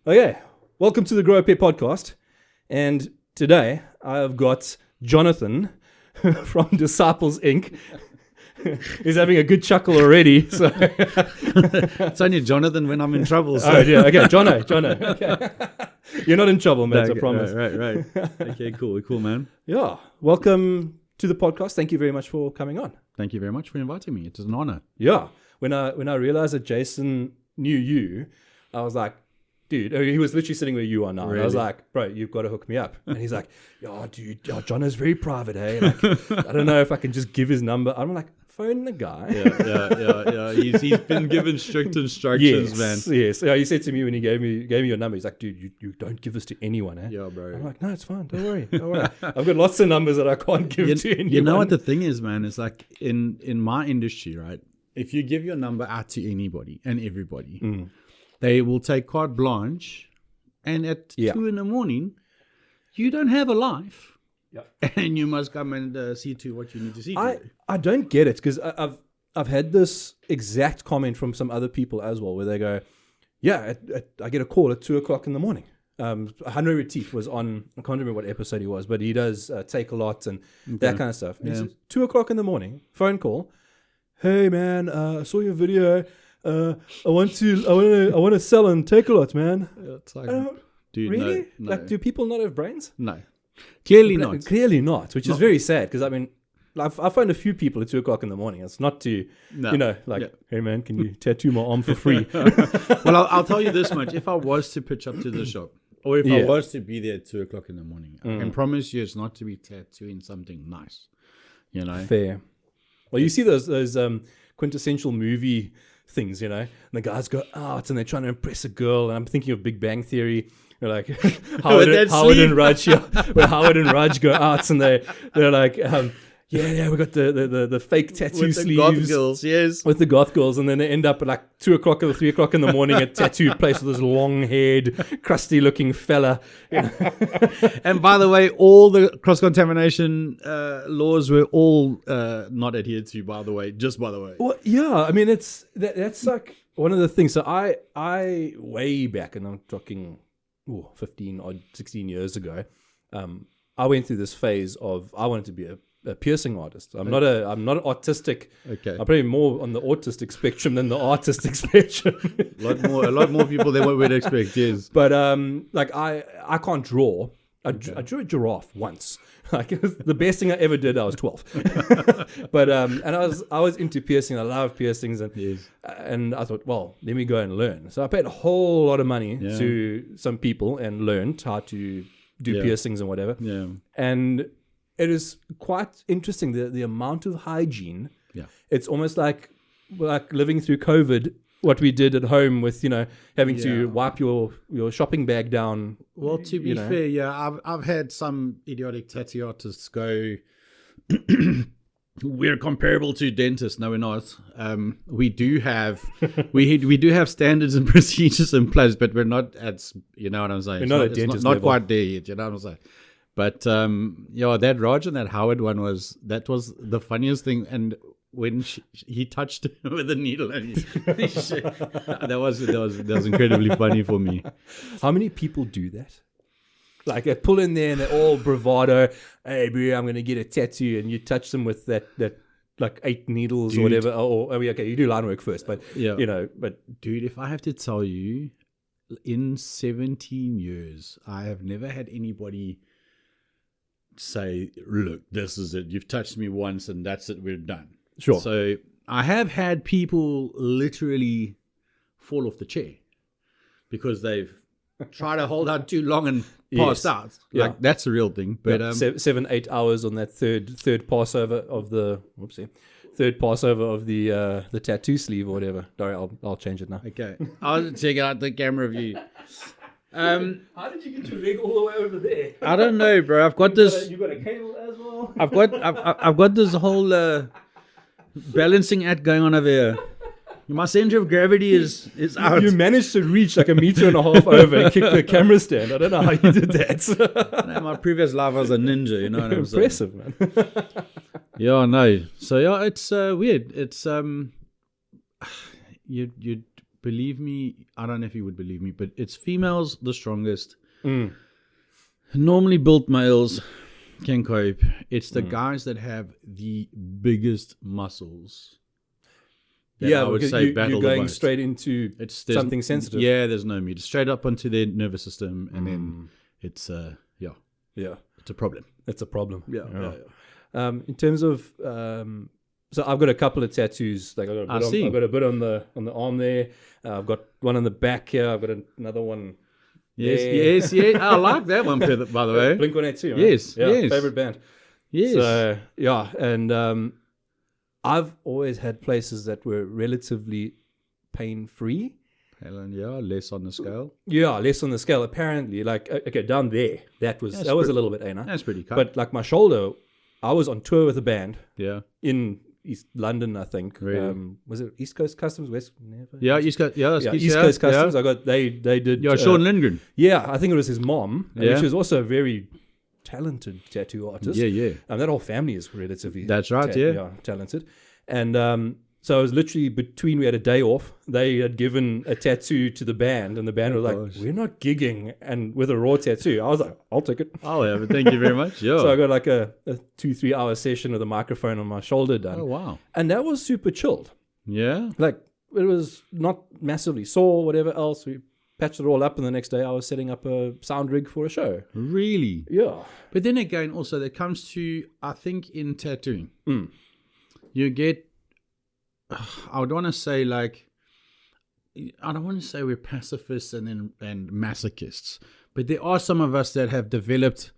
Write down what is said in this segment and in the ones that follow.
Okay, welcome to the Grow Up Here podcast. And today I've got Jonathan from Disciples Ink. He's having a good chuckle already. So it's only Jonathan when I'm in trouble. So. Oh, yeah. Okay, Jono. Okay. You're not in trouble, mate. No, I promise. Right. Okay, cool, man. Yeah. Welcome to the podcast. Thank you very much for coming on. Thank you very much for inviting me. It is an honor. Yeah. When I realized that Jason knew you, I was like, dude, he was literally sitting where you are now. Really? And I was like, bro, you've got to hook me up. And he's like, dude, Jono's very private, eh? Like, I don't know if I can just give his number. I'm like, phone the guy. Yeah. He's been given strict instructions, man. Yes. Yeah, he said to me when he gave me your number, he's like, dude, you don't give this to anyone, eh? Yeah, bro. I'm like, no, it's fine. Don't worry. I've got lots of numbers that I can't give to anyone. You know what the thing is, man? It's like in my industry, right? If you give your number out to anybody and everybody, they will take carte blanche, and at 2 a.m, you don't have a life. Yeah. And you must come and see to what you need to see to. I don't get it, because I've had this exact comment from some other people as well, where they go, I get a call at 2 o'clock in the morning. Henry Retief was on, I can't remember what episode he was, but he does Take a Lot and that kind of stuff. And it's 2 o'clock in the morning, phone call. Hey man, I saw your video. I want to sell and Take a Lot, man. It's like, dude, really? No. Like, do people not have brains? No. Clearly not. Clearly not, which is very sad, because I mean, I've found a few people at 2 o'clock in the morning. It's not to, hey man, can you tattoo my arm for free? Well, I'll tell you this much. If I was to pitch up to the shop, or if I was to be there at 2 o'clock in the morning, I can promise you it's not to be tattooing something nice. You know? Fair. Well, you see those quintessential movie things, you know, and the guys go out and they're trying to impress a girl, and I'm thinking of Big Bang Theory. You're like Howard and Raj, where Howard and Raj go out and they're like, we got the fake tattoo with sleeves, the goth girls, yes, with the goth girls, and then they end up at like 2 o'clock or 3 o'clock in the morning at tattoo place with this long-haired, crusty-looking fella. You know? And by the way, all the cross-contamination laws were all not adhered to. By the way. Well, yeah, I mean that's like one of the things. So I way back, and I'm talking 15 or 16 years ago, I went through this phase of I wanted to be a piercing artist. I'm not autistic. Okay. I'm probably more on the autistic spectrum than the artistic spectrum. a lot more people than what we'd expect, yes. But like I can't draw. I drew a giraffe once. Like, it was the best thing I ever did. I was 12. But and I was into piercing. I love piercings, and I thought, well, let me go and learn. So I paid a whole lot of money to some people and learned how to do piercings and whatever. Yeah. And it is quite interesting, the amount of hygiene. Yeah. It's almost like living through COVID, what we did at home with, having to wipe your shopping bag down. Well, to be fair, I've had some idiotic tattoo artists go, we're comparable to dentists. No, we're not. We do have we do have standards and procedures in place, but we're not at, you know what I'm saying? We're not at dentist not level. Quite there yet, you know what I'm saying? But that Raj and that Howard one was the funniest thing. And when he touched him with a needle, and that was incredibly funny for me. How many people do that? Like, they pull in there and they're all bravado. Hey, bro, I'm going to get a tattoo, and you touch them with that like 8 needles or whatever. You do line work first, but but dude, if I have to tell you, in 17 years, I have never had anybody say, look, this is it. You've touched me once and that's it. We're done. Sure. So I have had people literally fall off the chair because they've tried to hold out too long and passed out. Like, that's a real thing. But 7-8 hours on that third passover of the the tattoo sleeve or whatever. Sorry, I'll change it now. Okay. I'll check out the camera view. How did you get your leg all the way over there? I don't know, bro. I've got this. You got a cable as well. I've got this whole balancing act going on over here. My center of gravity is out. You managed to reach like 1.5 meters over and kick the camera stand. I don't know how you did that. In my previous life, I was a ninja. You know what I'm saying? Impressive, man. Yeah, no. So it's weird. It's you believe me, I don't know if you would believe me, but it's females the strongest. Normally built males can cope. It's the guys that have the biggest muscles. Yeah, I would say you're going straight into something sensitive. Yeah, there's no meat. Straight up onto their nervous system, and then it's it's a problem. It's a problem. Yeah. In terms of so I've got a couple of tattoos. Like I've got a bit on the arm there. I've got one on the back here. I've got another one. Yes. I like that one, by the way. Blink-182. Right? Yes. Favorite band. Yes. So and I've always had places that were relatively pain-free. Less on the scale. Yeah, less on the scale. Apparently, like okay, down there, that was a little bit anal. That's pretty cut. But like my shoulder, I was on tour with a band. Yeah. In East London, I think. Really? Was it East Coast Customs? West? Never? Yeah, East Coast. Yeah, East Coast Customs. Yeah. I got they did. Yeah, Sean Lindgren. Yeah, I think it was his mom. Yeah. She was also a very talented tattoo artist. Yeah. That whole family is relatively. That's right. Talented. And so I was literally between. We had a day off. They had given a tattoo to the band, and the band was like, "We're not gigging," and with a raw tattoo. I was like, "I'll take it." Oh yeah, but thank you very much. Yeah. So I got like a 2-3 hour session with a microphone on my shoulder done. Oh wow. And that was super chilled. Yeah. Like it was not massively sore, whatever else. We patched it all up, and the next day I was setting up a sound rig for a show. Really? Yeah. But then again, also that comes to, I think in tattooing, you get, I would want to say like, I don't want to say we're pacifists and masochists, but there are some of us that have developed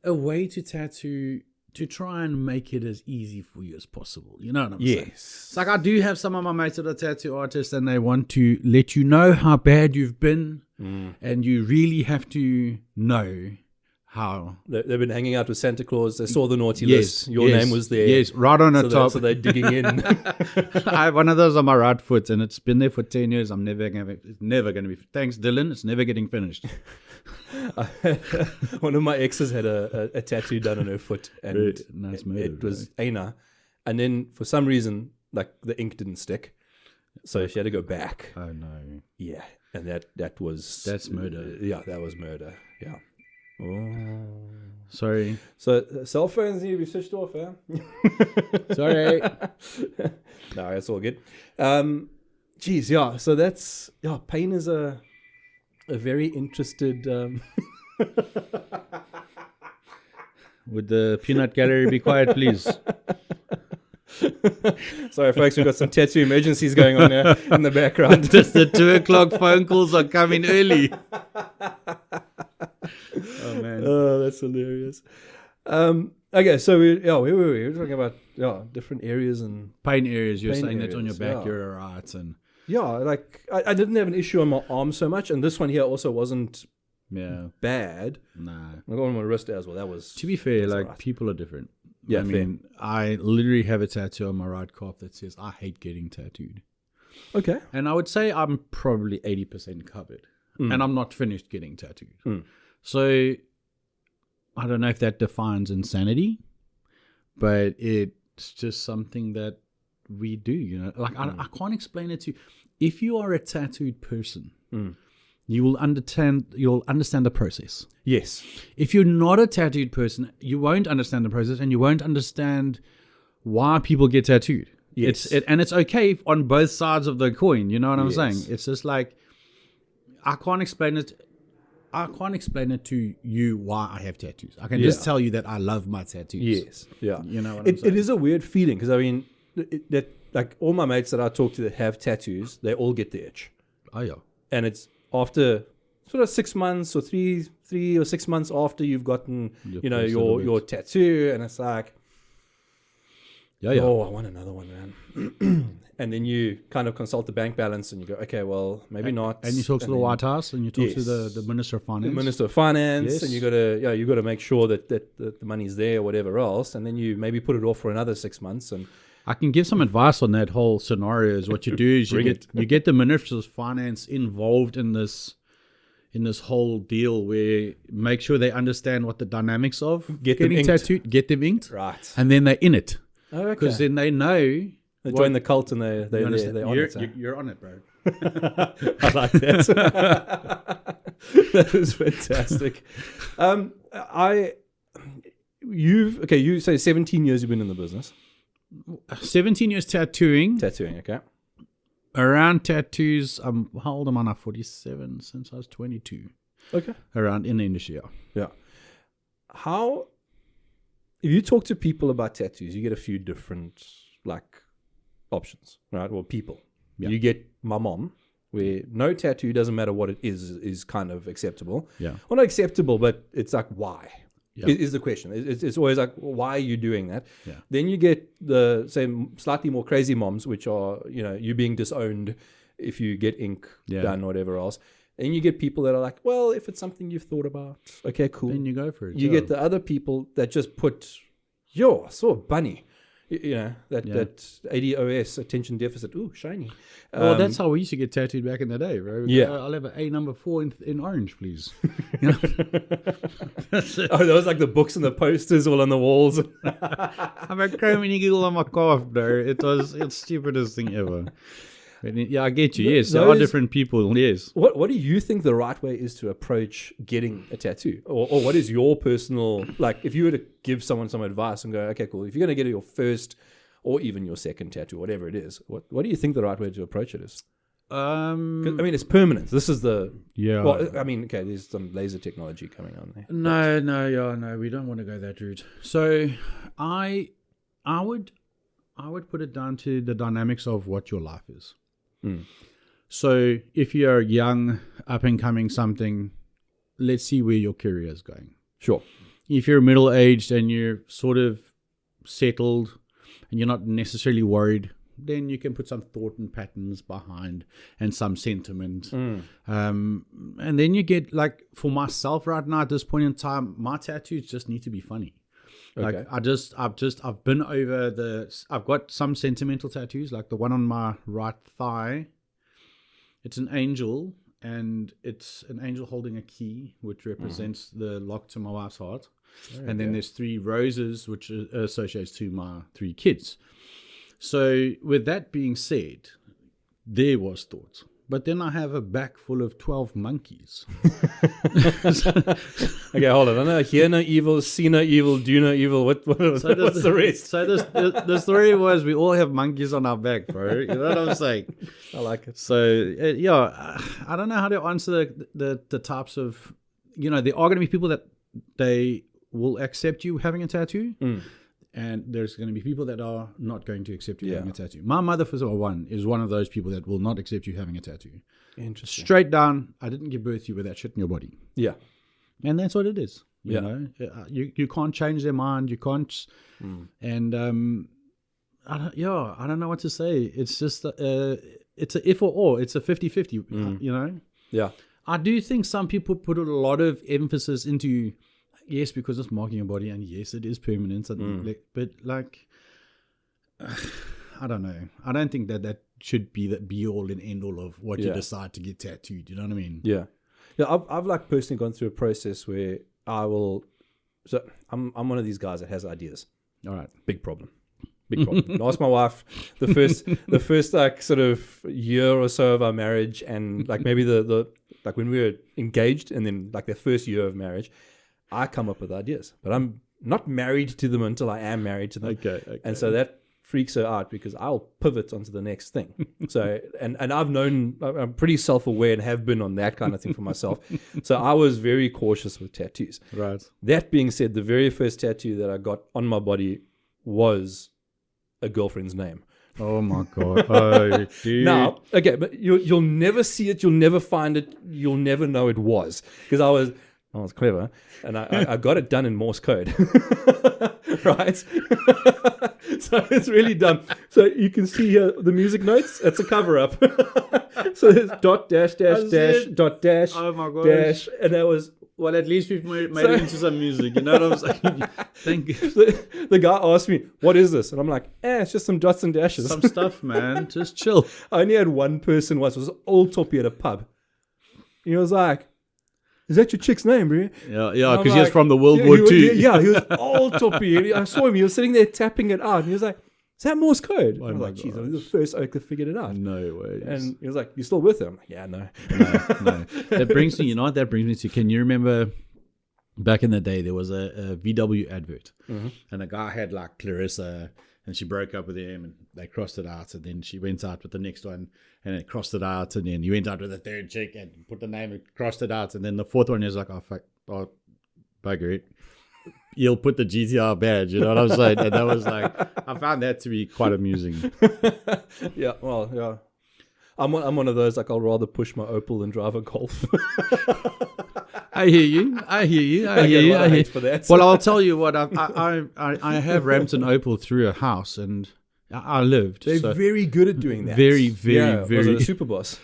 a way to tattoo to try and make it as easy for you as possible. You know what I'm saying? Yes. It's like I do have some of my mates that are tattoo artists, and they want to let you know how bad you've been, and you really have to know how. They've been hanging out with Santa Claus. They saw the naughty list. Your name was there. Yes, right on the top. So they're digging in. I have one of those on my right foot, and it's been there for 10 years. It's never going to be. Thanks, Dylan. It's never getting finished. One of my exes had a tattoo done on her foot, and nice it was Aina. And then for some reason, like the ink didn't stick, so she had to go back. Oh no! Yeah, and that's murder. Yeah, that was murder. Yeah. Oh, sorry. So cell phones need to be switched off, eh? Sorry. No, it's all good. Geez, yeah. So that's pain is a very interested. Would the peanut gallery be quiet, please? Sorry, folks, we've got some tattoo emergencies going on here in the background. Just the 2:00 phone calls are coming early. Oh man! Oh, that's hilarious. Okay, so we were talking about different areas and pain areas. You're saying areas, that on your back, you're right, and like I didn't have an issue on my arm so much, and this one here also wasn't bad. Nah, I got on my wrist as well. That was, to be fair, like right. People are different. Yeah, I mean, I literally have a tattoo on my right calf that says "I hate getting tattooed." Okay, and I would say I'm probably 80% covered, and I'm not finished getting tattooed. So I don't know if that defines insanity, but it's just something that we do, you know. Like I can't explain it to you. If you are a tattooed person, you will understand the process. Yes. If you're not a tattooed person, you won't understand the process, and you won't understand why people get tattooed. Yes. And it's okay on both sides of the coin, you know what I'm saying? It's just like I can't explain it to you why I have tattoos. I can just tell you that I love my tattoos. Yes. Yeah. You know what I'm saying? It is a weird feeling because, I mean, that like all my mates that I talk to that have tattoos, they all get the itch. Oh, yeah. And it's after sort of 6 months or three or 6 months after you've gotten, your tattoo. And it's like, oh, I want another one, man. And then you kind of consult the bank balance and you go, okay, well, maybe not. And you talk to the White House and you talk to the Minister of Finance. The Minister of Finance, and you got to make sure that the money's there or whatever else, and then you maybe put it off for another 6 months. And I can give some advice on that whole scenario. Is what you do is you get the Minister of Finance involved in this whole deal where make sure they understand what the dynamics of getting tattooed, get them inked, right, and then they're in it. Okay. Because then they know. They join the cult and they're on it. You're on it, bro. I like that. That is fantastic. You say 17 years you've been in the business. 17 years tattooing. Tattooing, okay. Around tattoos, how old am I now? 47, since I was 22. Okay. Around in the industry, yeah. If you talk to people about tattoos, you get a few different, options, right? Or people. Yeah. You get my mom, where no tattoo, doesn't matter what it is kind of acceptable. Yeah. Well, not acceptable, but it's why? Yeah. Is the question. It's always why are you doing that? Yeah. Then you get the slightly more crazy moms, which are, you being disowned if you get ink done or whatever else. And you get people that are like, well, if it's something you've thought about, okay, cool. Then you go for it. You get the other people that just put, I saw a bunny. That ADOS, attention deficit. Ooh, shiny. Well, that's how we used to get tattooed back in the day, right? I'll have an A number 4 in orange, please. Those the books and the posters all on the walls. I'm a chrome eagle on my calf, bro. It's stupidest thing ever. Yeah, I get you. Yes, there are different people. Yes. What do you think the right way is to approach getting a tattoo, or what is your personal if you were to give someone some advice and go, okay, cool. If you're going to get your first or even your second tattoo, whatever it is, what do you think the right way to approach it is? It's permanent. This is the Well, okay. There's some laser technology coming on there. No. We don't want to go that route. So, I would put it down to the dynamics of what your life is. So if you're young, up and coming something, let's see where your career is going. Sure. If you're middle-aged and you're sort of settled and you're not necessarily worried, then you can put some thought and patterns behind and some sentiment. And then you get, for myself right now at this point in time, my tattoos just need to be funny. Okay. I've been over I've got some sentimental tattoos, like the one on my right thigh. It's an angel, and it's an angel holding a key, which represents the lock to my wife's heart. And then there's 3 roses, which associates to my 3 kids. So with that being said, there was thought. But then I have a back full of 12 monkeys. Okay, hold on. I know hear no evil, see no evil, do no evil. What's the rest? So the story was we all have monkeys on our back, bro. You know what I'm saying? I like it. So, I don't know how to answer the types of, there are going to be people that they will accept you having a tattoo. And there's going to be people that are not going to accept you having a tattoo. My mother, for one, is one of those people that will not accept you having a tattoo. Interesting. Straight down, I didn't give birth to you with that shit in your body. Yeah. And that's what it is. You know, you can't change their mind. You can't. And I don't know what to say. It's just it's a if or. It's a 50-50. You know. Yeah. I do think some people put a lot of emphasis into. Yes, because it's marking your body, and yes, it is permanent. But I don't know. I don't think that should be the be all and end all of what you decide to get tattooed. You know what I mean? Yeah. I've personally gone through a process where I will. So I'm one of these guys that has ideas. All right. Big problem. Asked my wife the first sort of year or so of our marriage, and maybe the when we were engaged, and then their first year of marriage. I come up with ideas, but I'm not married to them until I am married to them. Okay. And so that freaks her out because I'll pivot onto the next thing. So, and I'm pretty self-aware and have been on that kind of thing for myself. So I was very cautious with tattoos. Right. That being said, the very first tattoo that I got on my body was a girlfriend's name. Oh my God. Oh, dude. Now, okay, but you'll never see it. You'll never find it. You'll never know it was because I was clever, and I got it done in Morse code, right? So it's really dumb. So you can see here the music notes. It's a cover up. So it's dot dash dash dash dot dash. Oh my gosh. Dash, and that was. Well, at least we've made it into some music. You know what I'm saying? Thank you. The guy asked me, "What is this?" And I'm like, it's just some dots and dashes. Some stuff, man. Just chill. I only had one person once. It was an old toppy at a pub. He was like, "Is that your chick's name, bro?" Yeah, because he was from the World War II. Yeah, he was old toppy. I saw him. He was sitting there tapping it out. And he was like, Is that Morse code? Oh I was my like, geez, I was gosh. the first oak that figured it out. No way. And he was like, you still with him? I'm like, yeah, no. No. That brings me, you know what that brings me to? Can you remember back in the day, there was a VW advert, and a guy had like Clarissa, and she broke up with him, and they crossed it out, and then she went out with the next one, and it crossed it out, and then you went out with the third chick, and put the name, and crossed it out, and then the fourth one is like, oh, fuck, oh, bugger it. You'll put the GTR badge, you know what I'm saying? And that was like, I found that to be quite amusing. Yeah, well, yeah. I'm one of those, like, I'll rather push my Opel than drive a Golf. I hear you. For that. Well, I'll tell you what. I have ramped an Opel through a house, and I lived. They're very good at doing that. Very. Was it a super boss?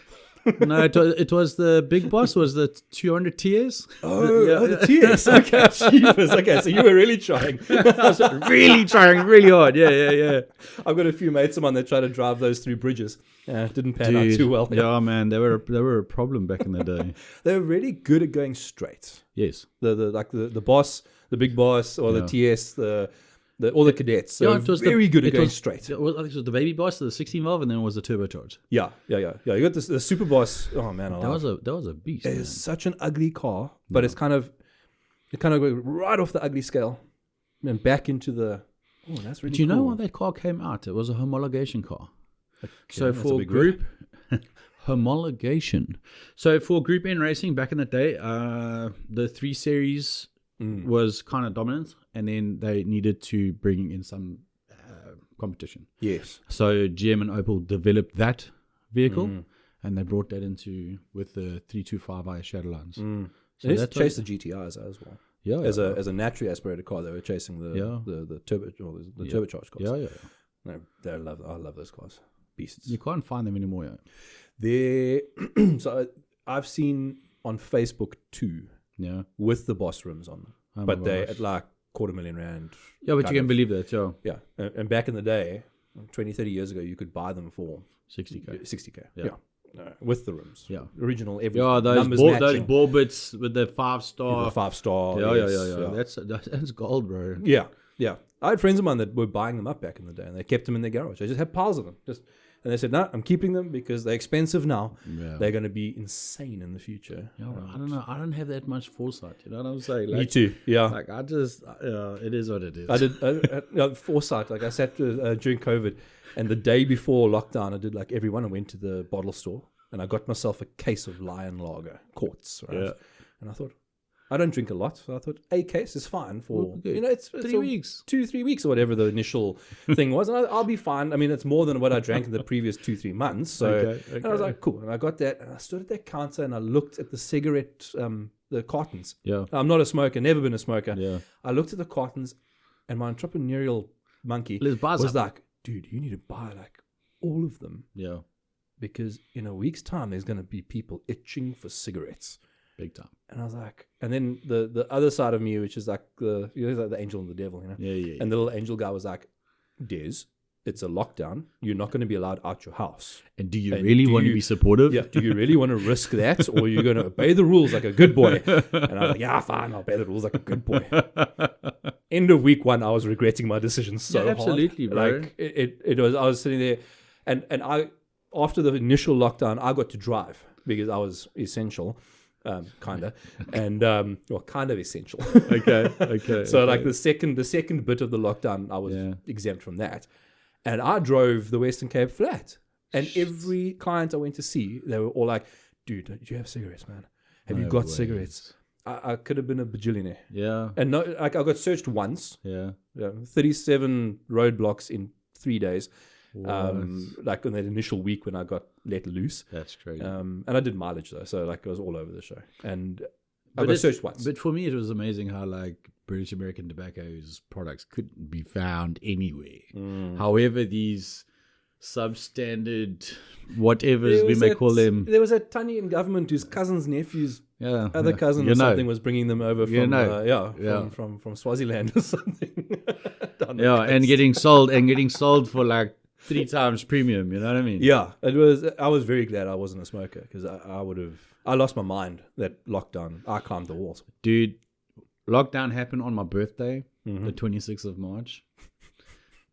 No, it was the big boss. Was the 200 TS? The TS. Okay, Jeepers. Okay, so you were really trying. Really trying, really hard. Yeah. I've got a few mates of mine that try to drive those through bridges. Didn't pan out too well. Yeah, man, they were a problem back in the day. They were really good at going straight. Yes. The boss, the big boss, or the TS, all the cadets. So it was very good at going straight. I think it was the baby boss, the 16 valve, and then it was the turbocharged. Yeah. You got the super boss. Oh man, that was a beast. It's such an ugly car, but it kind of goes right off the ugly scale and back into the. Oh, that's really. Do you know cool. why that car came out? It was a homologation car. Okay, so for group homologation. So for Group N racing back in the day, the 3 Series was kind of dominant, and then they needed to bring in some competition. Yes. So GM and Opel developed that vehicle, and they brought that into with the 325i Shadowlines. So they chased the GTIs as well. Yeah, as a naturally aspirated car, they were chasing the turbo or the turbocharged cars. Yeah. No, I love those cars. Beasts. You can't find them anymore. Yeah. So I've seen on Facebook 2 with the boss rims on them, but they at like R250,000. Yeah, but you can believe that. Yeah, and back in the day, 20, 30 years ago, you could buy them for 60k. Yeah. With the rims. Yeah. original everything. Yeah, those ball bits with the 5-star. The 5-star. Yeah. That's gold, bro. Yeah. I had friends of mine that were buying them up back in the day, and they kept them in their garage. They just had piles of them. And they said, no, I'm keeping them because they're expensive now. Yeah. They're going to be insane in in Yeah, I don't know. I don't have that much foresight. You know what I'm saying? Like, me too. Yeah. Like I just, it is what it is. I did foresight. Like I sat during COVID, and the day before lockdown, I did like everyone. I went to the bottle store, and I got myself a case of Lion Lager quartz. Right? Yeah. And I thought, I don't drink a lot, so I thought a case is fine for it's 3 weeks, 2-3 weeks, or whatever the initial thing was, and I'll be fine. I mean, it's more than what I drank in the previous 2-3 months. So okay. And I was like, cool. And I got that, and I stood at that counter and I looked at the cigarette, the cartons. Yeah, I'm not a smoker, never been a smoker. Yeah, I looked at the cartons, and my entrepreneurial monkey was like, dude, you need to buy like all of them. Yeah, because in a week's time, there's going to be people itching for cigarettes. Big time. And I was like, and then the other side of me, which is like the angel and the devil, you know? Yeah. And the little angel guy was like, Des, it's a lockdown. You're not going to be allowed out your house. And do you really want to be supportive? Yeah. Do you really want to risk that? Or are you going to obey the rules like a good boy? And I was like, yeah, fine. I'll obey the rules like a good boy. End of week 1, I was regretting my decision so absolutely, hard. Bro. Like it was, I was sitting there and I, after the initial lockdown, I got to drive because I was essential. Kind of, and kind of essential. Okay. So like the second bit of the lockdown, I was exempt from that, and I drove the Western Cape flat. And every client I went to see, they were all like, "Dude, do you have cigarettes, man? Have you got cigarettes?" I could have been a bajillionaire. Yeah. And no, like I got searched once. Yeah. 37 roadblocks in 3 days. Like on that initial week when I got let loose. That's crazy. And I did mileage though, so like it was all over the show. And I got searched once. But for me, it was amazing how like British American Tobacco's products couldn't be found anywhere. However, these substandard whatevers we may call them. There was a Tani in government whose cousin's nephew's other cousin or something was bringing them over from from Swaziland or something. And getting sold for like 3 times premium. You know what I mean? Yeah, it was. I was very glad I wasn't a smoker because I lost my mind that lockdown. I climbed the walls. Dude, lockdown happened on my birthday, the 26th of March.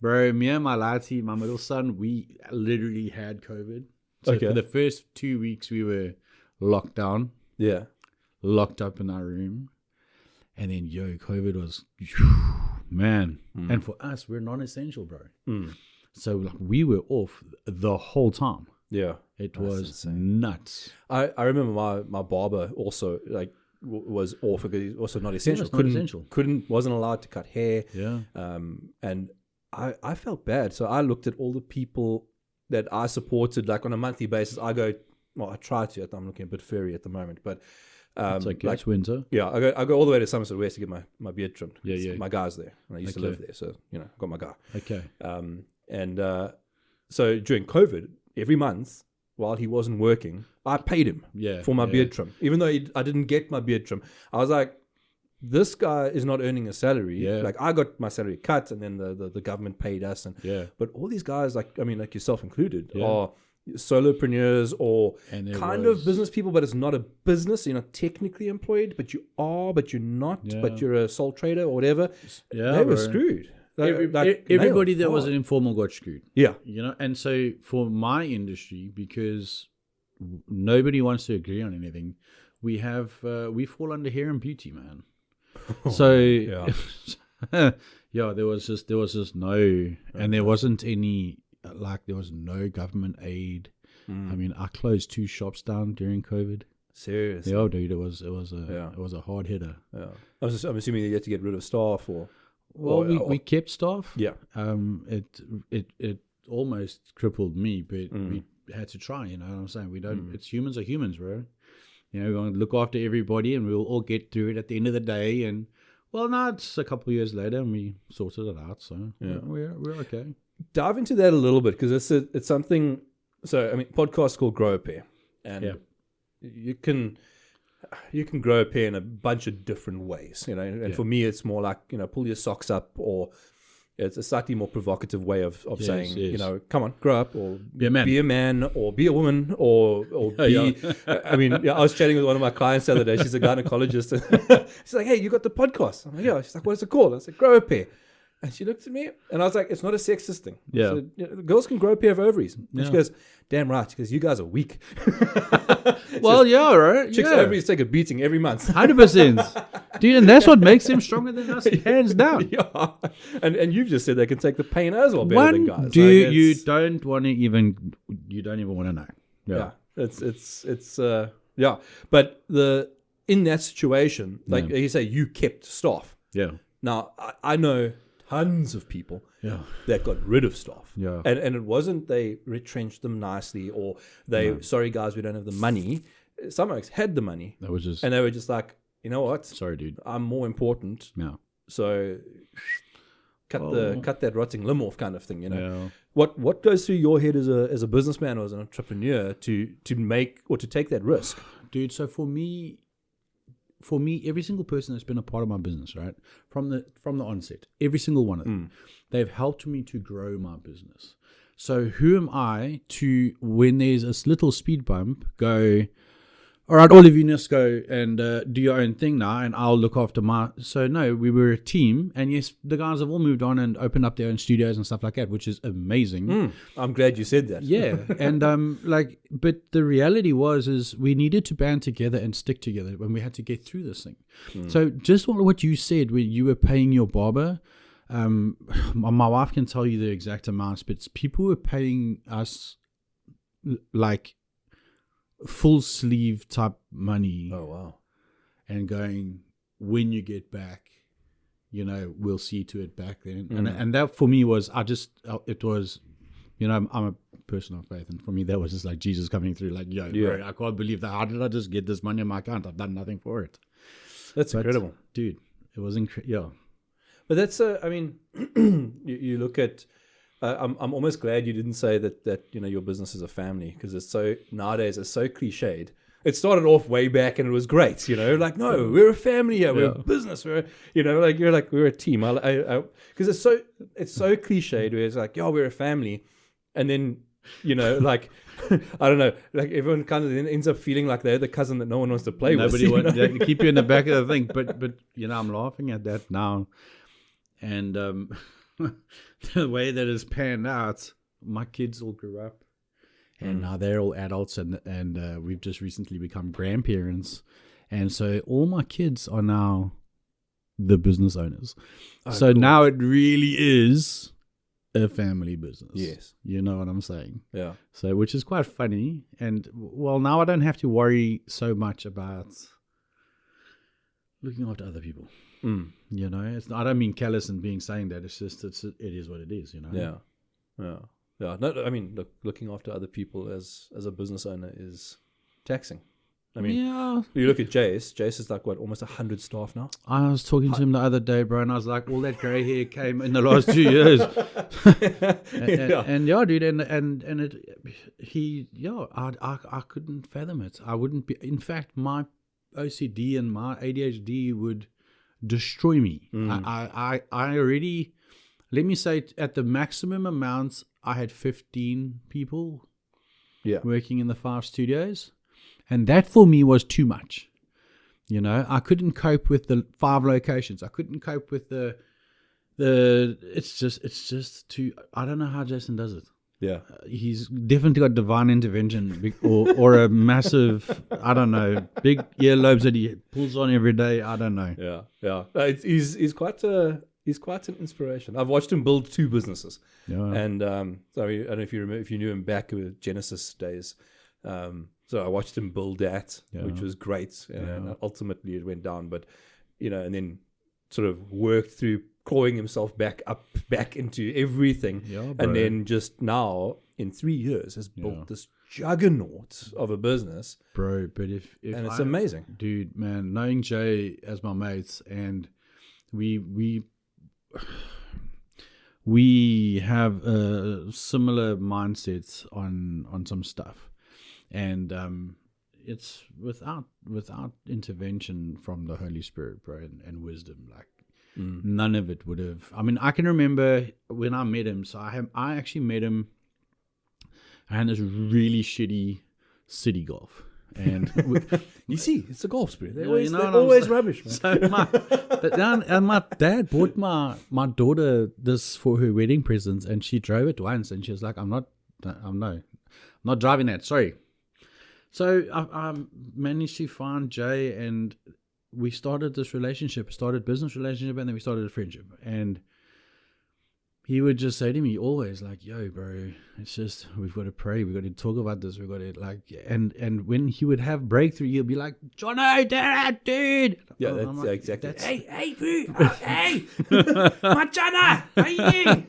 Bro, me and my laddie, my middle son, we literally had COVID. So for the first 2 weeks, we were locked down. Yeah. Locked up in our room. And then, COVID was, man. And for us, we're non-essential, bro. So like, we were off the whole time. Yeah. It was nuts. I remember my barber also like was off because he's also not essential. Wasn't allowed to cut hair. Yeah. And I felt bad. So I looked at all the people that I supported, like on a monthly basis. I try to. I'm looking a bit furry at the moment, but it's like it's winter. Yeah, I go all the way to Somerset West to get my beard trimmed. Yeah. My guy's there, and I used to live there, so got my guy. Okay. So during COVID, every month while he wasn't working, I paid him for my beard trim, even though I didn't get my beard trim. I was like, this guy is not earning a salary. Yeah. Like I got my salary cut, and then the government paid us, but all these guys, like yourself included, are solopreneurs or kind of business people, but it's not a business. You're not technically employed, but you are, but you're not, but you're a sole trader or whatever. Yeah, they were screwed. Everybody that was informal got screwed. Yeah. And so for my industry, because nobody wants to agree on anything, we fall under hair and beauty, man. So there was just no, and there wasn't any, like there was no government aid. I mean, I closed 2 shops down during COVID. Seriously? Yeah, dude, it was a hard hitter. Yeah. I'm assuming you had to get rid of staff or. Well, we kept staff. Yeah. It almost crippled me, but we had to try. You know what I'm saying? We don't. It's humans are humans, bro. We're going to look after everybody, and we'll all get through it at the end of the day. And well, now it's a couple of years later, and we sorted it out. So we're okay. Dive into that a little bit because it's something. So I mean, podcast called Grow a Pair, and you can grow a pair in a bunch of different ways, and for me it's more like, pull your socks up, or it's a slightly more provocative way of saying, come on, grow up, or be a man, or be a woman, or be, I was chatting with one of my clients the other day. She's a gynecologist. She's like, hey, you got the podcast? I'm like, yeah. She's like, what's it called? I said, Grow a Pair. And she looked at me, and I was like, it's not a sexist thing. Yeah. So, girls can grow a pair of ovaries. And she goes, damn right, because you guys are weak. Well, right? Chicks' ovaries take a beating every month. 100%. Dude, and that's what makes them stronger than us, hands down. Yeah. And you've just said they can take the pain as well better than guys. You don't even want to know. Yeah. It's But in that situation, like you say, you kept staff. Yeah. Now, I know tons of people that got rid of staff. Yeah. And it wasn't they retrenched them nicely, or sorry guys, we don't have the money. Some folks had the money. That was just, and they were just like, you know what? Sorry, dude. I'm more important. Yeah. So cut that rotting limb off, kind of thing, Yeah. What goes through your head as a businessman or as an entrepreneur to make or to take that risk? Dude, so for me, every single person that's been a part of my business, right, from the onset, every single one of them, they've helped me to grow my business. So who am I to, when there's a little speed bump, go, all right, all of you just go and do your own thing now, and I'll look after my. So no, we were a team, and yes, the guys have all moved on and opened up their own studios and stuff like that, which is amazing. I'm glad you said that. Yeah, and but the reality is we needed to band together and stick together when we had to get through this thing. So just what you said when you were paying your barber, my wife can tell you the exact amounts, but people were paying us like full sleeve type money. Oh wow. And going, when you get back, we'll see to it back then. And that for me was, it was, I'm a person of faith, and for me that was just like Jesus coming through, like, bro, I can't believe that. How did I just get this money in my account? I've done nothing for it. That's incredible, dude. It was incredible. But that's you look at. I'm almost glad you didn't say that your business is a family, because nowadays it's so cliched. It started off way back and it was great, like, no, we're a family here, we're a business, we're we're a team. Because it's so cliched where it's like, we're a family, and then like I don't know, like everyone kind of ends up feeling like they're the cousin that no one wants to play with. Nobody wants to keep you in the back of the thing, but I'm laughing at that now, and the way that it's panned out, my kids all grew up, and now they're all adults, and we've just recently become grandparents, and so all my kids are now the business owners. So cool. Now it really is a family business. Yes. You know what I'm saying? Yeah. So, which is quite funny. And well, now I don't have to worry so much about looking after other people. You know, I don't mean callous and being saying that. It's just, it is what it is, you know? Yeah. Yeah. Yeah. No, I mean, looking after other people as a business owner is taxing. I mean, you look at Jace. Jace is like, what, almost 100 staff now? I was talking to him the other day, bro, and I was like, all that grey hair came in the last 2 years. and yeah, dude, I couldn't fathom it. I wouldn't be, in fact, my OCD and my ADHD would destroy me. I already, let me say, at the maximum amount, I had 15 people working in the 5 studios. And that for me was too much. You know, I couldn't cope with the 5 locations. I couldn't cope with it's just too, I don't know how Jason does it. Yeah. He's definitely got divine intervention or a massive, I don't know, big earlobes that he pulls on every day. I don't know. Yeah. Yeah. He's quite an inspiration. I've watched him build 2 businesses. Yeah. And sorry, I don't know if you remember, if you knew him back with Genesis days. So I watched him build that, which was great. And ultimately it went down, but, you know, and then sort of worked through clawing himself back into everything. Yeah, and then just now in 3 years has built this juggernaut of a business. Bro, but if and it's amazing. Dude, man, knowing Jay as my mates, and we have similar mindsets on some stuff. And it's without intervention from the Holy Spirit, bro, and wisdom, like none of it would have. I mean, I can remember when I met him. So I actually met him. I had this really shitty city golf, and you see, it's a golf spirit. They're always rubbish, man. So my dad bought my daughter this for her wedding presents, and she drove it once, and she was like, "I'm not driving that. Sorry." So I managed to find Jay, and we started this relationship, business relationship, and then we started a friendship. And he would just say to me always, like, "Yo, bro, it's just, we've got to pray. We've got to talk about this. We've got to, like," and when he would have breakthrough, he'll be like, "Jono, Dad, dude." Yeah, that's like, exactly. Hey, bro. Hey, my Jono, how you doing?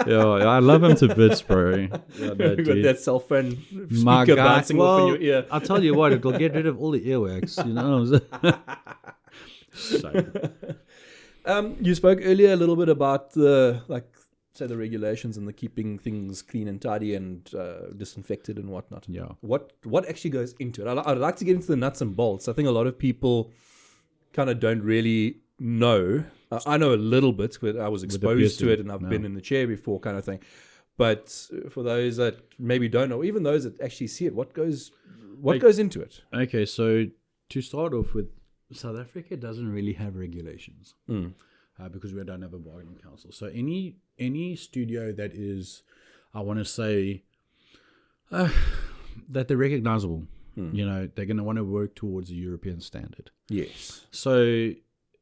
Yeah, I love him to bits, bro. Yeah, you got that cell phone speaker bouncing off in your ear. I'll tell you what, it'll get rid of all the earwax, you know. So. You spoke earlier a little bit about the regulations and the keeping things clean and tidy and disinfected and whatnot. Yeah. What actually goes into it? I'd like to get into the nuts and bolts. I think a lot of people kind of don't really know. I know a little bit, but I was exposed to it and I've been in the chair before, kind of thing. But for those that maybe don't know, even those that actually see it, what goes into it? Okay, so to start off with, South Africa doesn't really have regulations because we don't have a bargaining council. So any studio that is, I want to say, that they're recognizable, you know, they're going to want to work towards a European standard. Yes. So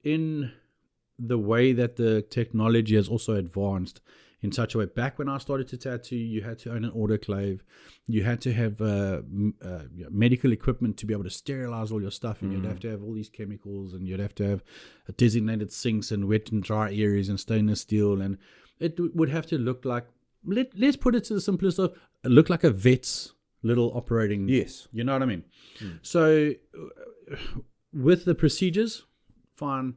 in the way that the technology has also advanced in such a way, back when I started to tattoo, you had to own an autoclave, you had to have medical equipment to be able to sterilize all your stuff, and you'd have to have all these chemicals, and you'd have to have designated sinks and wet and dry areas and stainless steel, and it would have to look like, let's put it to the simplest of, look like a vet's little operating. Yes. You know what I mean? So with the procedures, fine.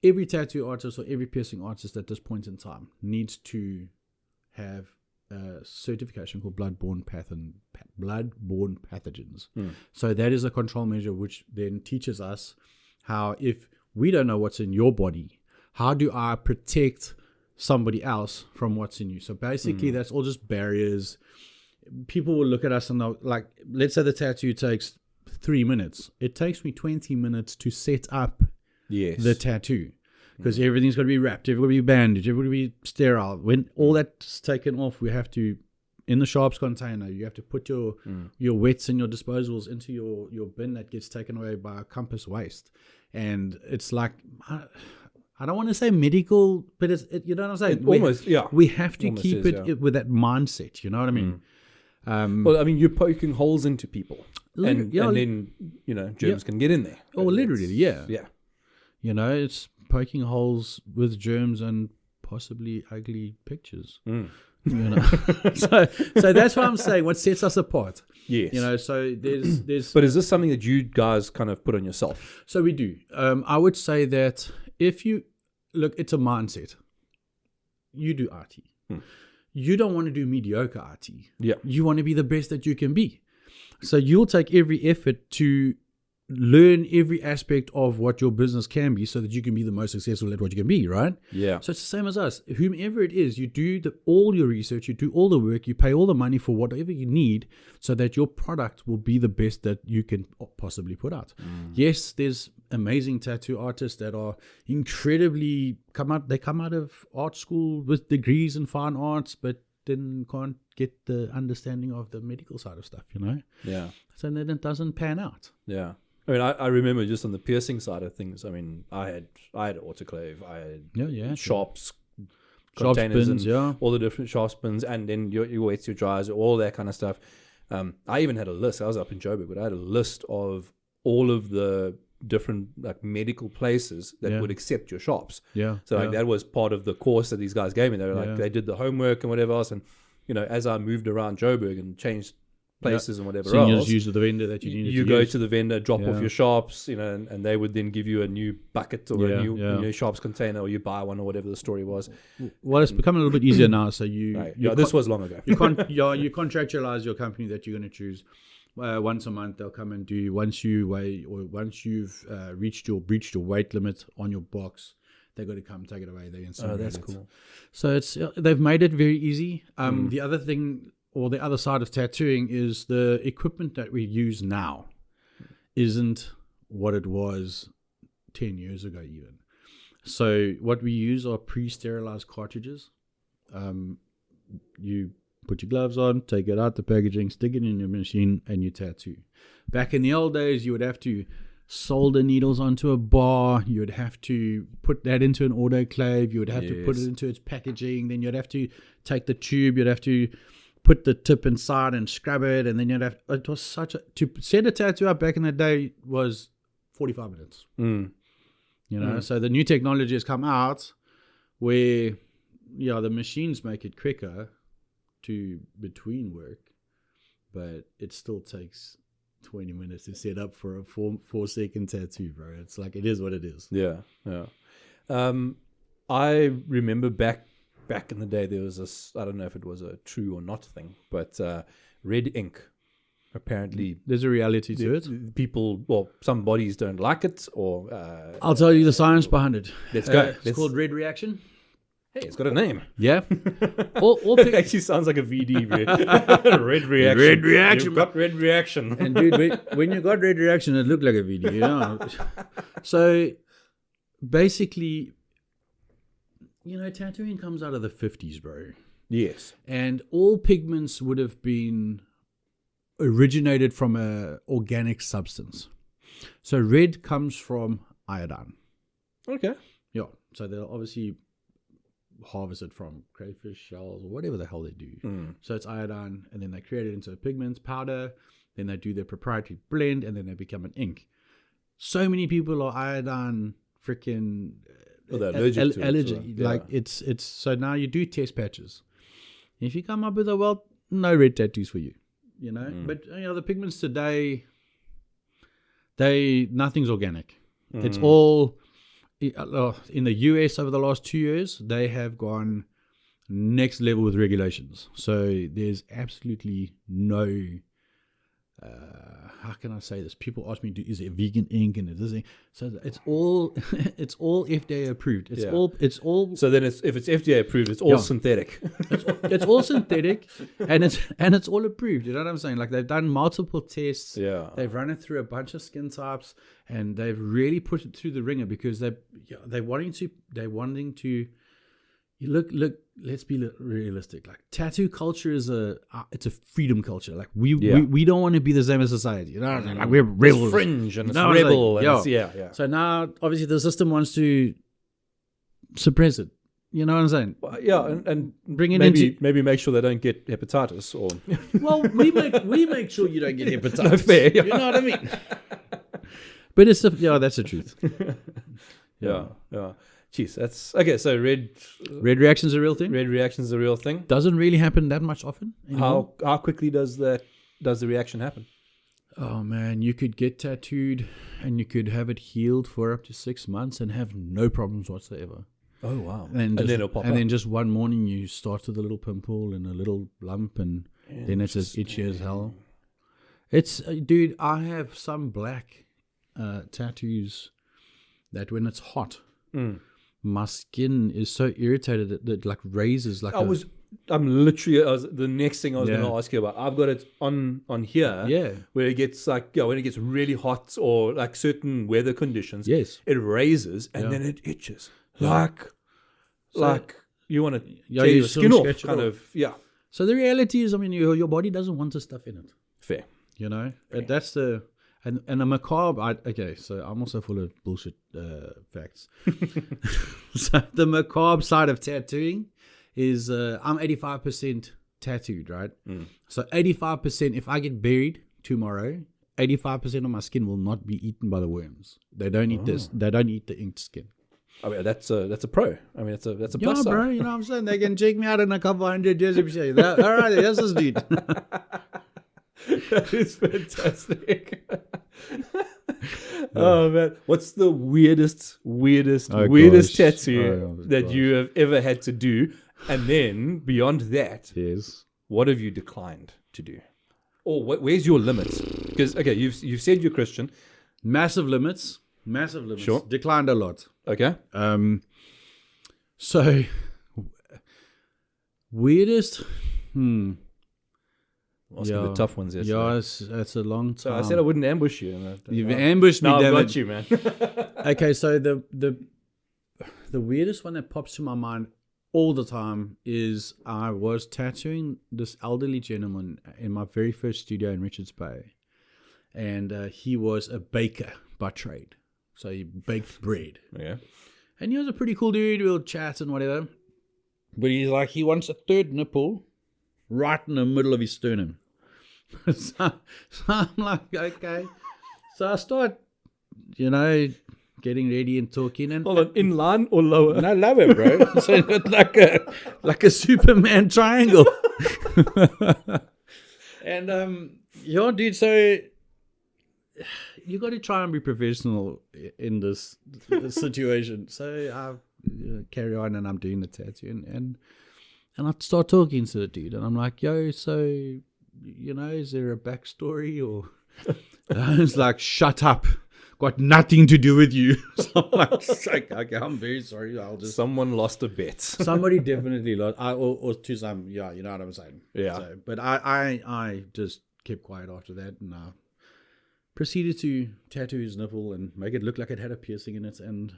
Every tattoo artist or every piercing artist at this point in time needs to have a certification called bloodborne pathogens. So that is a control measure which then teaches us how, if we don't know what's in your body, how do I protect somebody else from what's in you? So basically that's all just barriers. People will look at us and they'll, like, let's say the tattoo takes 3 minutes. It takes me 20 minutes to set up the tattoo. because everything's got to be wrapped, everything got to be bandaged, everything got to be sterile. When all that's taken off, we have to, in the sharps container, you have to put your wets and your disposables into your bin that gets taken away by a compass waste. And it's like, I don't want to say medical, but you know what I'm saying? Almost, yeah. We have to Almost keep it with that mindset, you know what I mean? Well, I mean, you're poking holes into people. And then, germs can get in there. Oh, literally, yeah. Yeah. You know, it's poking holes with germs and possibly ugly pictures. You know, so that's what I'm saying. What sets us apart? Yes. You know, so there's. But is this something that you guys kind of put on yourself? So we do. I would say that if you look, it's a mindset. You do RT. You don't want to do mediocre RT. Yeah. You want to be the best that you can be. So you'll take every effort to learn every aspect of what your business can be so that you can be the most successful at what you can be, right? Yeah. So it's the same as us. Whomever it is, you do all your research, you do all the work, you pay all the money for whatever you need so that your product will be the best that you can possibly put out. Yes, there's amazing tattoo artists that are incredibly come out of art school with degrees in fine arts, but then can't get the understanding of the medical side of stuff, you know? Yeah. So then it doesn't pan out. Yeah. I mean, I remember just on the piercing side of things. I mean, I had autoclave, I had sharps, containers, bins, and all the different sharps bins, and then your wets, your dries, all that kind of stuff. I even had a list. I was up in Joburg, but I had a list of all of the different like medical places that would accept your sharps. Yeah. So like that was part of the course that these guys gave me. They were like they did the homework and whatever else, and as I moved around Joburg and changed places and whatever else. You just use the vendor that you needed to go to the vendor, drop off your sharps, and they would then give you a new bucket or a new sharps container, or you buy one, or whatever the story was. Well, it's becoming a little bit easier now. So this was long ago. you contractualize your company that you're going to choose. Once a month they'll come and do. Once you weigh, or once you've breached your weight limit on your box, they're going to come take it away. They that's cool. So they've made it very easy. The other thing, or the other side of tattooing, is the equipment that we use now isn't what it was 10 years ago even. So what we use are pre-sterilized cartridges. You put your gloves on, take it out the packaging, stick it in your machine, and you tattoo. Back in the old days, you would have to solder needles onto a bar. You would have to put that into an autoclave. You would have to put it into its packaging. Then you'd have to take the tube. You'd have to put the tip inside and scrub it. And then you'd have... It was to set a tattoo up back in the day was 45 minutes. So the new technology has come out where, the machines make it quicker to between work, but it still takes 20 minutes to set up for a 4-second tattoo, bro. It's like, it is what it is. Yeah. I remember back in the day, there was this, I don't know if it was a true or not thing, but red ink. Apparently there's a reality to it. People, well, some bodies don't like it, or I'll tell you the science behind it. Let's go. It's called red reaction. Hey, it's got a name. Yeah. It actually sounds like a VD. Red reaction. Red reaction. You've got red reaction. And dude, when you got red reaction, it looked like a VD. So basically, tattooing comes out of the 50s, bro. Yes. And all pigments would have been originated from a organic substance. So red comes from iodine. Okay. Yeah. So they'll obviously harvest it from crayfish shells or whatever the hell they do. So it's iodine, and then they create it into a pigment powder. Then they do their proprietary blend, and then they become an ink. So many people are iodine freaking allergic to it. Like it's so now you do test patches. If you come up with no red tattoos for you, But the pigments today, nothing's organic. It's all. In the US over the last 2 years, they have gone next level with regulations. So there's absolutely no how can I say this? People ask me, is it vegan ink and this ink? So it's all it's all FDA approved. It's all. So then, if it's FDA approved, it's all synthetic. It's all synthetic, and it's all approved. You know what I'm saying? Like they've done multiple tests. Yeah, they've run it through a bunch of skin types, and they've really put it through the ringer because they're wanting to. Look. Let's be realistic. Like tattoo culture is it's a freedom culture. Like we don't want to be the same as society. You know what I mean? Like we're rebels. It's fringe and it's rebel. Like, and So now, obviously, the system wants to suppress it. You know what I'm saying? Well, yeah, and bring it maybe make sure they don't get hepatitis or. Well, we make sure you don't get hepatitis. No, fair. You know what I mean? But that's the truth. Yeah. Jeez, that's okay. So red reaction's a real thing. Red reaction's a real thing. Doesn't really happen that much often anymore. How quickly does the reaction happen? Oh man, you could get tattooed and you could have it healed for up to 6 months and have no problems whatsoever. Oh wow! And then it'll pop up. And then just one morning you start with a little pimple and a little lump, and then it's as itchy as hell. It's dude, I have some black tattoos that when it's hot. My skin is so irritated that it like raises like the next thing I was going to ask you about. I've got it on here where it gets when it gets really hot or like certain weather conditions, it raises and then it itches like you want to tear your skin off kind of. So the reality is, I mean, your body doesn't want the stuff in it. Fair. You know, that's the and the macabre. So I'm also full of bullshit facts. So the macabre side of tattooing is I'm 85% tattooed, right? So 85%. If I get buried tomorrow, 85% of my skin will not be eaten by the worms. They don't eat this. They don't eat the inked skin. I mean, that's a pro. I mean, that's a plus side. Bro. You know what I'm saying? They can check me out in a couple hundred years if you say, all right, that's this dude. That is fantastic. Oh man, what's the weirdest tattoo that you have ever had to do? And then beyond that, what have you declined to do? Or where's your limits? Because you've said you're Christian. Massive limits. Sure. Declined a lot. Okay. So weirdest. Asking the tough ones. It's a long time. So I said I wouldn't ambush you. You've ambushed me. No, I've got you, man. Okay, so the weirdest one that pops to my mind all the time is I was tattooing this elderly gentleman in my very first studio in Richards Bay, and he was a baker by trade, so he baked bread. Yeah, and he was a pretty cool dude. We'll chat and whatever, but he wants a third nipple right in the middle of his sternum. So I'm like, okay. So I start, getting ready and talking. And hold on, in line or lower? No, lower, bro. So like a Superman triangle. And dude. So you got to try and be professional in this situation. So I carry on and I'm doing the tattoo and I start talking to the dude, and I'm like, yo, so, is there a backstory? Or it's like, shut up. Got nothing to do with you. So I'm like, okay, I'm very sorry. Someone lost a bet. Somebody definitely lost. Or to some, you know what I'm saying. Yeah. So, but I just kept quiet after that, and proceeded to tattoo his nipple and make it look like it had a piercing in it, and...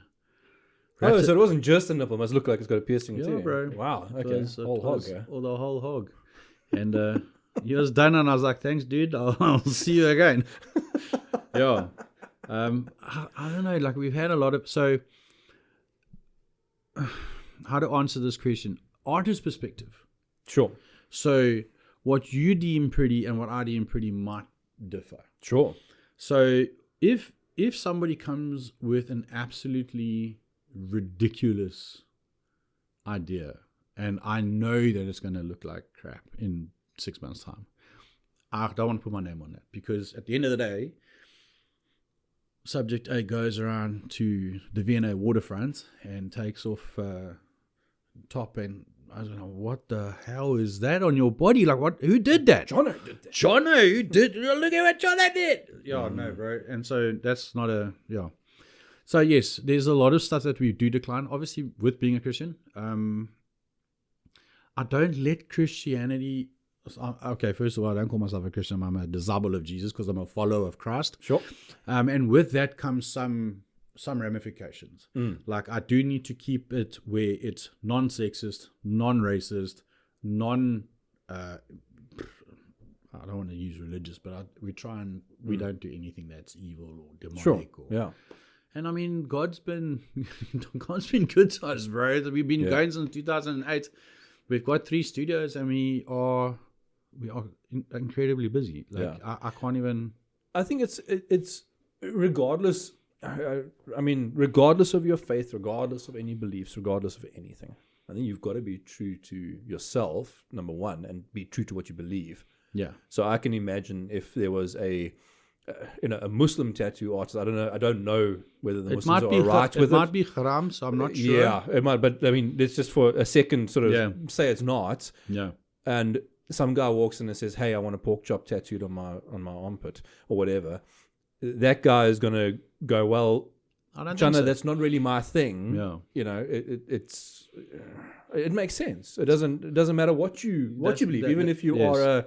so it wasn't just a nipple. It must look like it's got a piercing too. Yeah, bro. Wow. Okay. Whole hog. Yeah. Or the whole hog. And he was done, and I was like, thanks, dude. I'll see you again. Yeah. I don't know. Like, we've had a lot of... So, how to answer this question? Artist perspective. Sure. So, what you deem pretty and what I deem pretty might differ. Sure. So, if somebody comes with an absolutely ridiculous idea and I know that it's going to look like crap in 6 months' time, I don't want to put my name on that, because at the end of the day, subject A goes around to the V&A waterfront and takes off top and I don't know, what the hell is that on your body? Like, what? Who did that? Jono did that. Jono, who did? Look at what Jono did. Yeah, no, bro. And so that's not a, yeah. So yes, there's a lot of stuff that we do decline. Obviously, with being a Christian, I don't let Christianity. Okay, first of all, I don't call myself a Christian. I'm a disciple of Jesus because I'm a follower of Christ. Sure. And with that comes some ramifications. Like, I do need to keep it where it's non-sexist, non-racist, I don't want to use religious, but we try and we don't do anything that's evil or demonic. Sure. Yeah. And I mean, God's been good to us, bro. We've been going since 2008. We've got 3 studios, and we are incredibly busy. Like, I can't even. I think it's regardless. I mean, regardless of your faith, regardless of any beliefs, regardless of anything, I think you've got to be true to yourself, number one, and be true to what you believe. Yeah. So I can imagine if there was a Muslim tattoo artist. I don't know whether the Muslims are right with it. It might be haram, so I'm not sure. Yeah, it might. But I mean, let's just for a second sort of say it's not. Yeah. And some guy walks in and says, "Hey, I want a pork chop tattooed on my armpit or whatever." That guy is going to go, "Well, Jono, that's not really my thing." Yeah. You know, it makes sense. It doesn't matter what you believe, even if you are a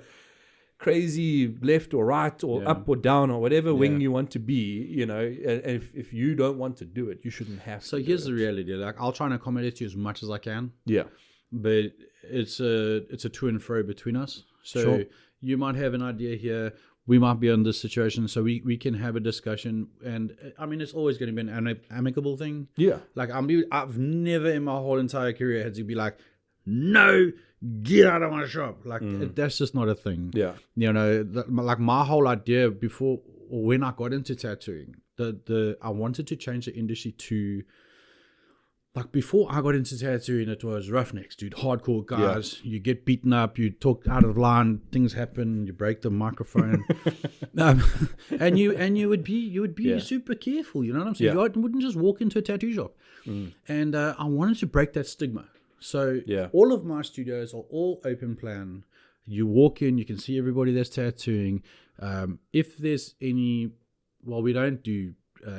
crazy left or right or up or down or whatever wing you want to be, you know, and if you don't want to do it, you shouldn't have to. So here's the reality. Like, I'll try and accommodate you as much as I can. Yeah. But it's a to and fro between us. So you might have an idea here. We might be in this situation, so we can have a discussion. And I mean, it's always going to be an amicable thing. Yeah. Like, I've never in my whole entire career had to be like, no, get out of my shop. Like, that's just not a thing. Yeah. You know, like, my whole idea before, or when I got into tattooing, I wanted to change the industry to, like, before I got into tattooing, it was roughnecks, dude, hardcore guys. You get beaten up, you talk out of line, things happen, you break the microphone, and you would be super careful. You know what I'm saying? You wouldn't just walk into a tattoo shop. And I wanted to break that stigma. So all of my studios are all open plan. You walk in, you can see everybody that's tattooing. If there's any, well, we don't do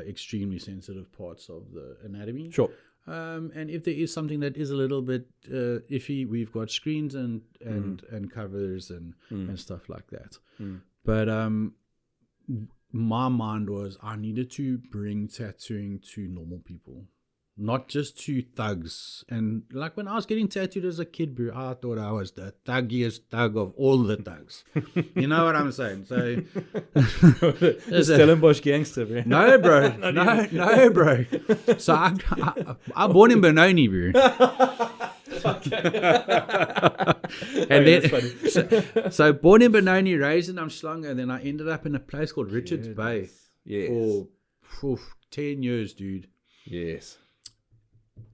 extremely sensitive parts of the anatomy. Sure. And if there is something that is a little bit iffy, we've got screens and covers and stuff like that. But my mind was, I needed to bring tattooing to normal people, not just to thugs. And like, when I was getting tattooed as a kid, bro, I thought I was the thuggiest thug of all the thugs. You know what I'm saying? So the Stellenbosch gangster, bro. No, bro. No, bro. So I'm born in Benoni, bro. And then, so born in Benoni, raised in Umhlanga, and then I ended up in a place called Richards Bay for 10 years, dude. Yes.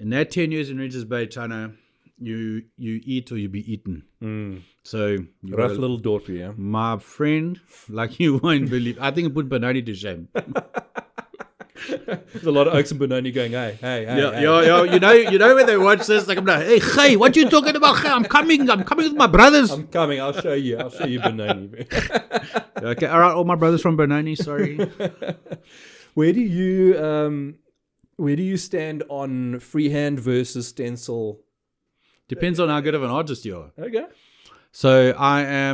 In that 10 years in Richards Bay, China, you eat or you be eaten. So rough little daughter, yeah. My friend, like, you won't believe. I think it put Benoni to shame. There's a lot of Oaks and Benoni going, hey. Yeah. You know when they watch this, like, I'm like, hey, what you talking about? Hey, I'm coming with my brothers. I'm coming. I'll show you Benoni. Okay, all right, all my brothers from Benoni. Sorry. Where do you stand on freehand versus stencil? Depends on how good of an artist you are. Okay. So I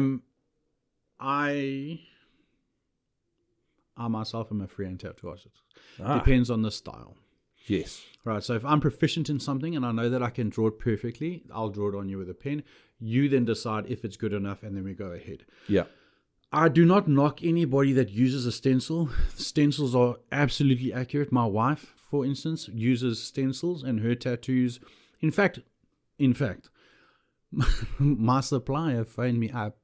myself am a freehand tattoo artist. Depends on the style. Yes. Right. So if I'm proficient in something and I know that I can draw it perfectly, I'll draw it on you with a pen. You then decide if it's good enough, and then we go ahead. Yeah. I do not knock anybody that uses a stencil. Stencils are absolutely accurate. My wife, for instance, uses stencils, and her tattoos. In fact, my supplier phoned me up.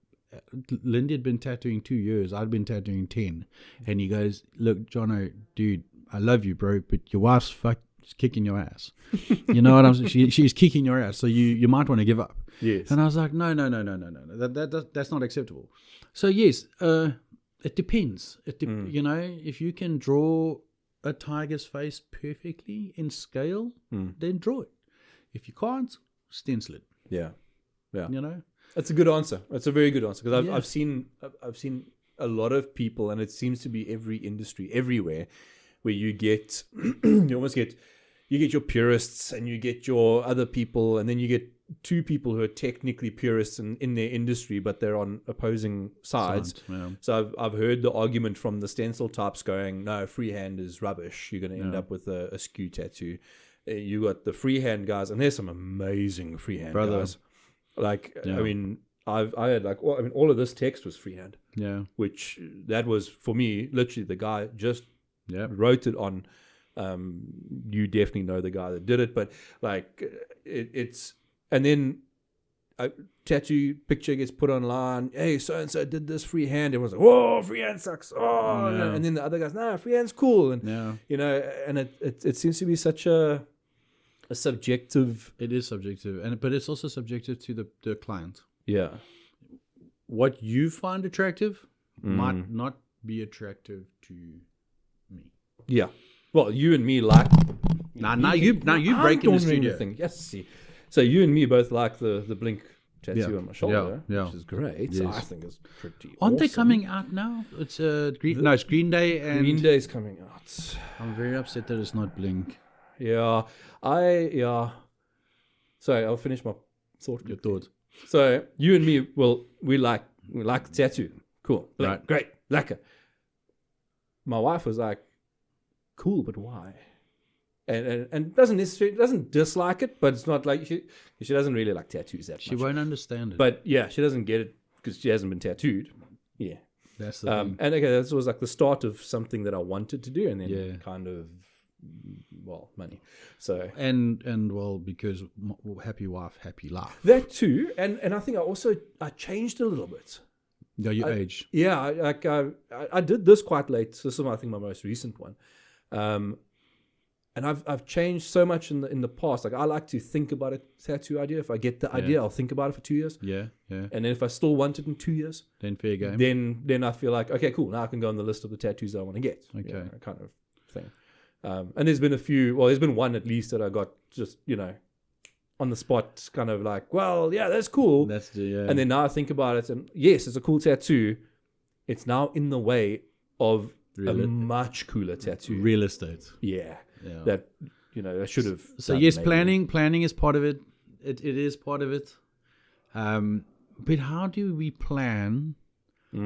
Lindy had been tattooing 2 years. I'd been tattooing 10. And he goes, look, Jono, dude, I love you, bro, but your wife's kicking your ass. You know what I'm saying? She's kicking your ass, so you might want to give up. Yes. And I was like, no. That's not acceptable. So yes, it depends. You know, if you can draw a tiger's face perfectly in scale, then draw it. If you can't, stencil it. Yeah. You know? That's a good answer. That's a very good answer, because I've seen a lot of people, and it seems to be every industry everywhere, where you get you get your purists and you get your other people, and then you get two people who are technically purists in their industry, but they're on opposing sides. So I've heard the argument from the stencil types going, no, freehand is rubbish. You're going to end up with a skew tattoo. You got the freehand guys, and there's some amazing freehand guys. Like, I mean, I had like, all of this text was freehand. Yeah. Which that was, for me, literally the guy just wrote it on. You definitely know the guy that did it, but like it's, and then a tattoo picture gets put online. Hey, so-and-so did this freehand. Everyone's like, whoa, freehand sucks. Oh, and then the other guys, no, freehand's cool. And, you know, and it seems to be such a subjective. It is subjective, but it's also subjective to the client. Yeah. What you find attractive might not be attractive to me. Yeah. Well, you and me like. Now you break in the studio. Yes. See. So you and me both like the Blink tattoo on my shoulder, which is great. So I think it's pretty. Aren't they coming out now? It's it's Green Day, and Green Day's coming out. I'm very upset that it's not Blink. Yeah, Sorry, I'll finish my thought. Your thought. So you and me, we like the tattoo. Cool, Blink, right. Great, lekker. My wife was like, cool, but why? And doesn't dislike it, but it's not like she doesn't really like tattoos that much. She won't understand it. But yeah, she doesn't get it because she hasn't been tattooed. Yeah, that's the thing. And okay, this was like the start of something that I wanted to do, and then kind of money. So and because happy wife, happy life. That too, and I think I changed a little bit. Yeah, your age. Yeah, I did this quite late. So this is I think my most recent one. And I've changed so much in the past. Like I like to think about a tattoo idea. If I get the idea, I'll think about it for 2 years. Yeah. And then if I still want it in 2 years, then fair game. Then I feel like, okay, cool. Now I can go on the list of the tattoos that I want to get. Okay, kind of thing. And there's been a few. Well, there's been one at least that I got just on the spot, kind of like, well, yeah, that's cool. And then now I think about it, and yes, it's a cool tattoo. It's now in the way of a much cooler tattoo. Real estate. Yeah. That I should have. So yes, planning is part of it. It is part of it. But how do we plan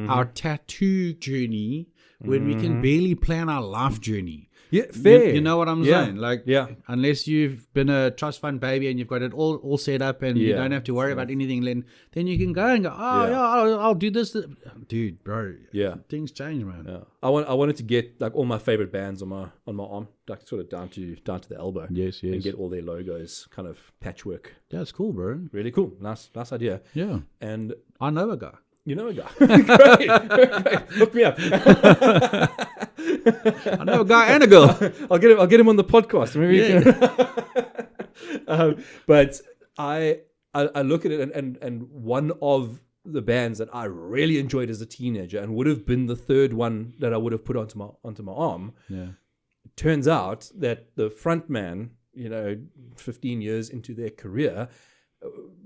our tattoo journey when we can barely plan our life journey? Yeah, fair. You know what I'm saying? Like, unless you've been a trust fund baby and you've got it all set up and you don't have to worry about anything, then you can go and go, I'll do this. Dude, bro. Yeah. Things change, man. Yeah. I wanted to get like all my favorite bands on my arm, like sort of down to the elbow. Yes. And get all their logos, kind of patchwork. Yeah, it's cool, bro. Really cool. Nice idea. Yeah. And I know a guy. You know a guy. Great. Hook me up. I know a guy and a girl. I'll get him on the podcast. Maybe you can. But I look at it and one of the bands that I really enjoyed as a teenager and would have been the third one that I would have put onto my arm. Yeah. It turns out that the front man, 15 years into their career,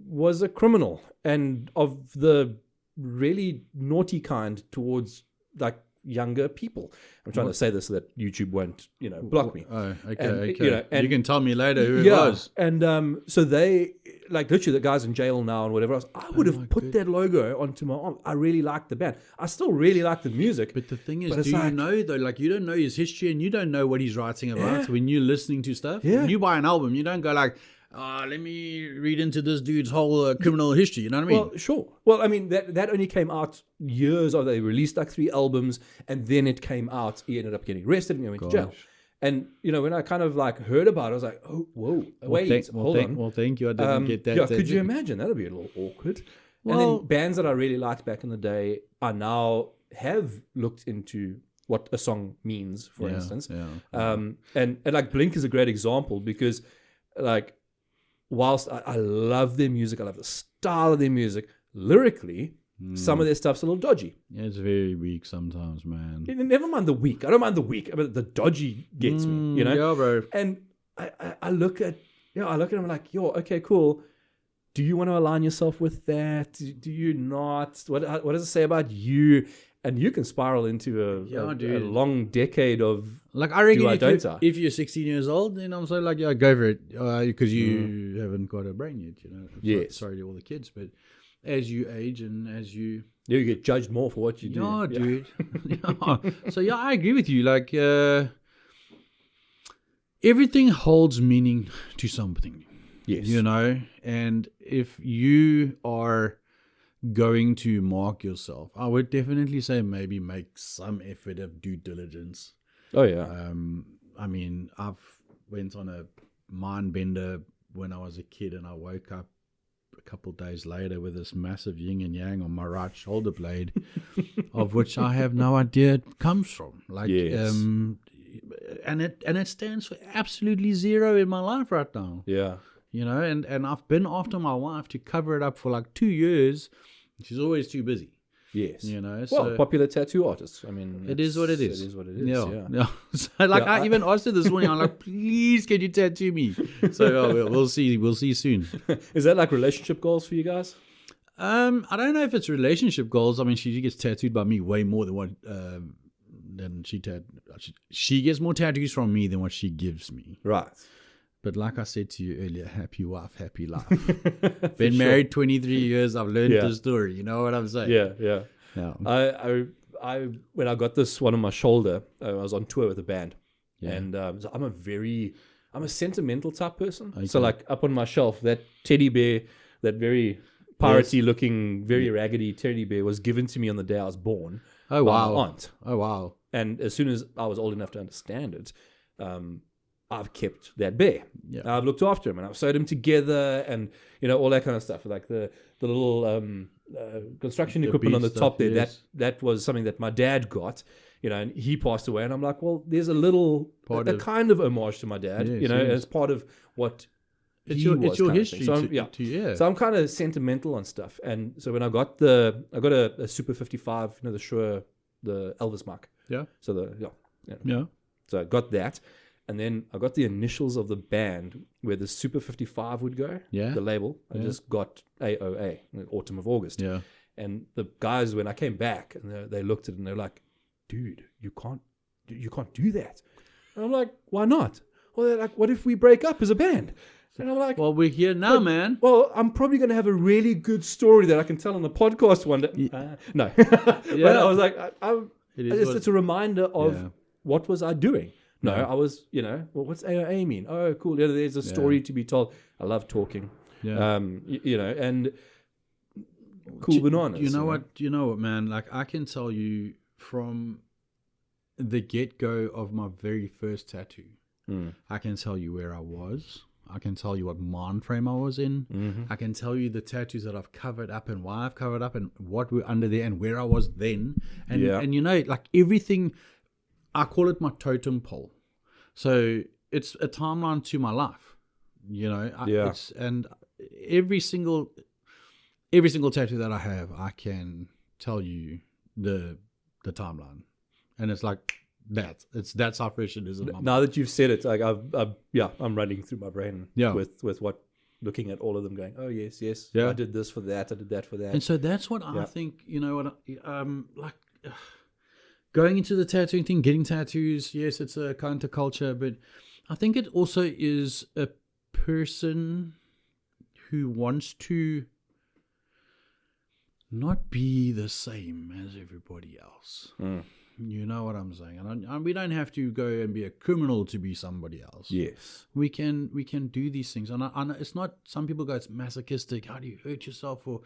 was a criminal and of the really naughty kind towards like younger people. I'm trying to say this so that YouTube won't, block me. Oh, okay, and, okay. And you can tell me later who it was. And so they, like literally the guy's in jail now and whatever else. I would have put that logo onto my arm. I really liked the band. I still really like the music. But the thing is, do you know though, like you don't know his history and you don't know what he's writing about. So when you're listening to stuff, when you buy an album, you don't go like, let me read into this dude's whole criminal history. You know what I mean? Well, sure. Well, I mean, that only came out years after they released like 3 albums, and then it came out. He ended up getting arrested and he went to jail. And, when I kind of like heard about it, I was like, oh, whoa, wait, hold on. Well, thank you. I didn't get that. Yeah, could you imagine? That would be a little awkward. Well, and then bands that I really liked back in the day are now have looked into what a song means, for instance. Yeah. And like Blink is a great example because like, whilst I love their music, I love the style of their music, lyrically, some of their stuff's a little dodgy. Yeah, it's very weak sometimes, man. Never mind the weak. I don't mind the weak, but the dodgy gets me, Yeah, bro. And I look at him like, okay, cool. do you want to align yourself with that? Do you not? What does it say about you? And you can spiral into a long decade of like, I reckon if you're 16 years old, then I'm so like, yeah, go for it, because you haven't got a brain yet, you know. Yes. Sorry to all the kids, but as you age and as you get judged more for what you do. Yeah, dude. Yeah. So yeah, I agree with you. Like, everything holds meaning to something. Yes. You know, and if you are going to mark yourself, I would definitely say maybe make some effort of due diligence. Oh yeah. I mean, I've went on a mind bender when I was a kid, and I woke up a couple of days later with this massive yin and yang on my right shoulder blade, of which I have no idea it comes from. Like, yes. And it stands for absolutely zero in my life right now. Yeah. You know, and I've been after my wife to cover it up for like 2 years. She's always too busy. Yes. You know, well, popular tattoo artists. I mean, it is what it is. It is what it is. Yeah. So, like, I even asked her this morning, I'm like, please, can you tattoo me? So we'll see. We'll see soon. Is that like relationship goals for you guys? I don't know if it's relationship goals. I mean, she gets tattooed by me way more than what than she gets more tattoos from me than what she gives me. Right. But like I said to you earlier, happy wife, happy life. Been married 23 years. I've learned the story. You know what I'm saying? Yeah. I when I got this one on my shoulder, I was on tour with a band, and so I'm a sentimental type person. Okay. So like up on my shelf, that teddy bear, that very piratey looking, very raggedy teddy bear, was given to me on the day I was born. Oh wow! By my aunt. Oh wow! And as soon as I was old enough to understand it, I've kept that bear. Yeah. I've looked after him, and I've sewed him together, and all that kind of stuff. Like the little construction equipment on the top there. Yes. That was something that my dad got. And he passed away, and I'm like, well, there's a little kind of homage to my dad. Yes, as part of what it's your history. So I'm kind of sentimental on stuff, and so when I got a Super 55, the Shure, the Elvis mic. Yeah. So So I got that. And then I got the initials of the band where the Super 55 would go, the label. I just got AOA, Autumn of August. Yeah. And the guys, when I came back, and they looked at it and they're like, dude, you can't do that. And I'm like, why not? Well, they're like, what if we break up as a band? And I'm like, well, we're here now, man. Well, I'm probably going to have a really good story that I can tell on the podcast one day. No. But I was like, it's a reminder of what was I doing? No, I was, well, what's AOA mean? Oh, cool. There's a story to be told. I love talking. Yeah. And cool bananas. You know what, man? Like, I can tell you from the get-go of my very first tattoo, I can tell you where I was. I can tell you what mind frame I was in. Mm-hmm. I can tell you the tattoos that I've covered up and why I've covered up and what were under there and where I was then. And like everything... I call it my totem pole. So it's a timeline to my life, and every single tattoo that I have, I can tell you the timeline, and it's like that. That's how fresh it is. Now that you've said it, like I'm running through my brain with what, looking at all of them, going, oh yes, I did this for that, I did that for that, and so that's what I think. Going into the tattooing thing, getting tattoos, yes, it's a counterculture, but I think it also is a person who wants to not be the same as everybody else. You know what I'm saying? And we don't have to go and be a criminal to be somebody else. Yes. We can do these things. And it's not, some people go, it's masochistic. How do you hurt yourself? Or...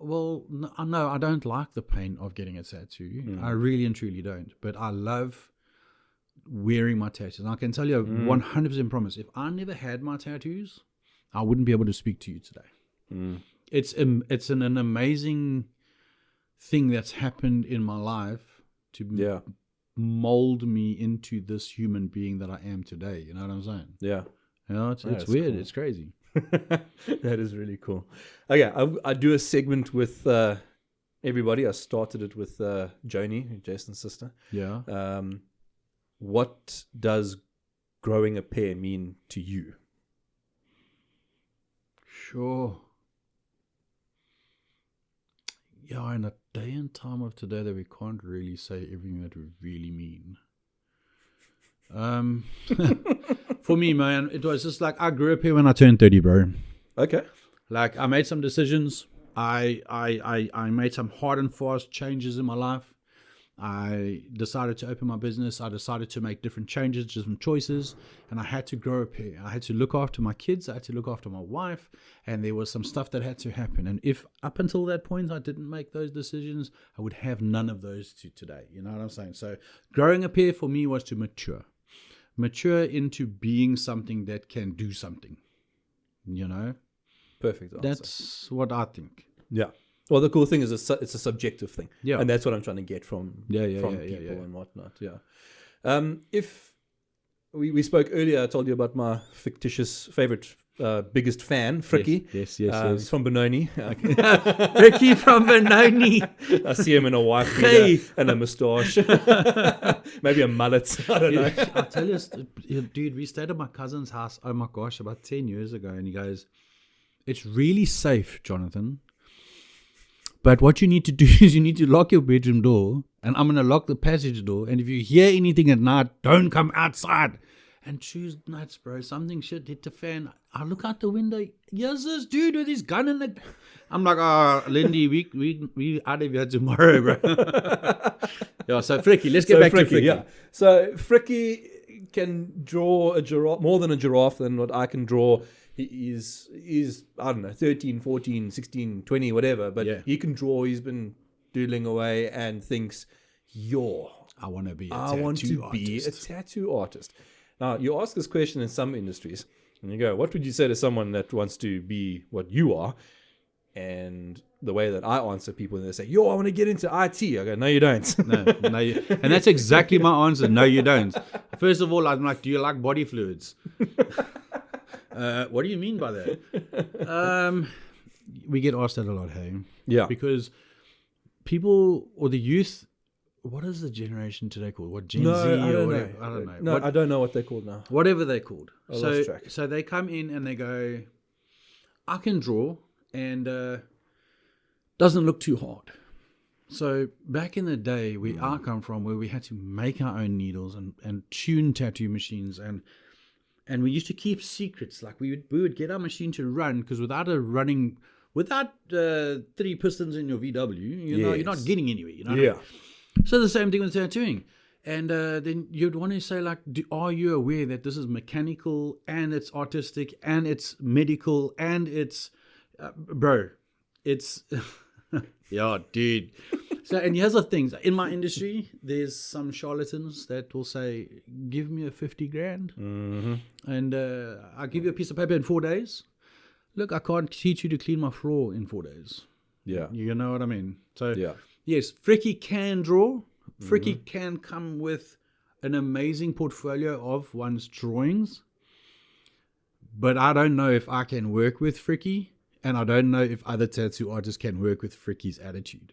Well, no, I don't like the pain of getting a tattoo. I really and truly don't. But I love wearing my tattoos. And I can tell you 100% promise, if I never had my tattoos, I wouldn't be able to speak to you today. It's an amazing thing that's happened in my life to mold me into this human being that I am today. You know what I'm saying? Yeah. It's weird. Cool. It's crazy. That is really cool. Okay, I do a segment with everybody. I started it with Joni, Jason's sister. Yeah. What does growing a pair mean to you? Sure. Yeah, in a day and time of today that we can't really say everything that we really mean. For me, man, it was just like I grew up here when I turned 30, bro. Okay. Like I made some decisions. I made some hard and fast changes in my life. I decided to open my business. I decided to make different changes, different choices, and I had to grow up here. I had to look after my kids. I had to look after my wife, and there was some stuff that had to happen. And if up until that point I didn't make those decisions, I would have none of those to today. You know what I'm saying? So growing up here for me was to mature into being something that can do something. You know, Perfect answer. that's what I think. Yeah. Well, the cool thing is it's a subjective thing. Yeah. And that's what I'm trying to get from people and whatnot. Yeah. If we spoke earlier, I told you about my fictitious favorite, biggest fan, Frikkie. Yes. He's from Benoni. Frikkie from Benoni. I see him in a white beater and a moustache. Maybe a mullet. I don't know. I'll tell you, dude, we stayed at my cousin's house, oh my gosh, about 10 years ago. And he goes, it's really safe, Jonathan. But what you need to do is you need to lock your bedroom door, and I'm going to lock the passage door. And if you hear anything at night, don't come outside. And Tuesday nights, bro, something shit hit the fan. I look out the window. Here's this dude with his gun in the... I'm like, oh, Lindy, we out of here tomorrow, bro. Yeah, so Frikkie, let's get back to Frikkie. Yeah. So Frikkie can draw a giraffe, more than a giraffe than what I can draw. He's I don't know, 13, 14, 16, 20, whatever. But he can draw. He's been doodling away and thinks, I want to be a tattoo artist. Now, you ask this question in some industries, and you go, what would you say to someone that wants to be what you are? And the way that I answer people, they say, I want to get into IT. I go, no, you don't. No, and that's exactly my answer. No, you don't. First of all, I'm like, do you like body fluids? What do you mean by that? We get asked that a lot, hey? Yeah. Because people or the youth, what is the generation today called? What, Gen Z or whatever? I don't know. No, I don't know what they're called now. Whatever they're called. I lost track. So they come in and they go, I can draw and doesn't look too hard. So back in the day where I come from, where we had to make our own needles and tune tattoo machines and we used to keep secrets. Like we would get our machine to run because without 3 pistons in your VW, you're not getting anywhere. You know what I mean? So the same thing with tattooing. And then you'd want to say, like, are you aware that this is mechanical and it's artistic and it's medical and it's, bro, it's, yeah, dude. So, and here's the things. In my industry, there's some charlatans that will say, give me a 50 grand and I'll give you a piece of paper in 4 days. Look, I can't teach you to clean my floor in 4 days. Yeah. You know what I mean? So, yes, Frikkie can draw. Frikkie can come with an amazing portfolio of one's drawings. But I don't know if I can work with Frikkie. And I don't know if other tattoo artists can work with Frikkie's attitude.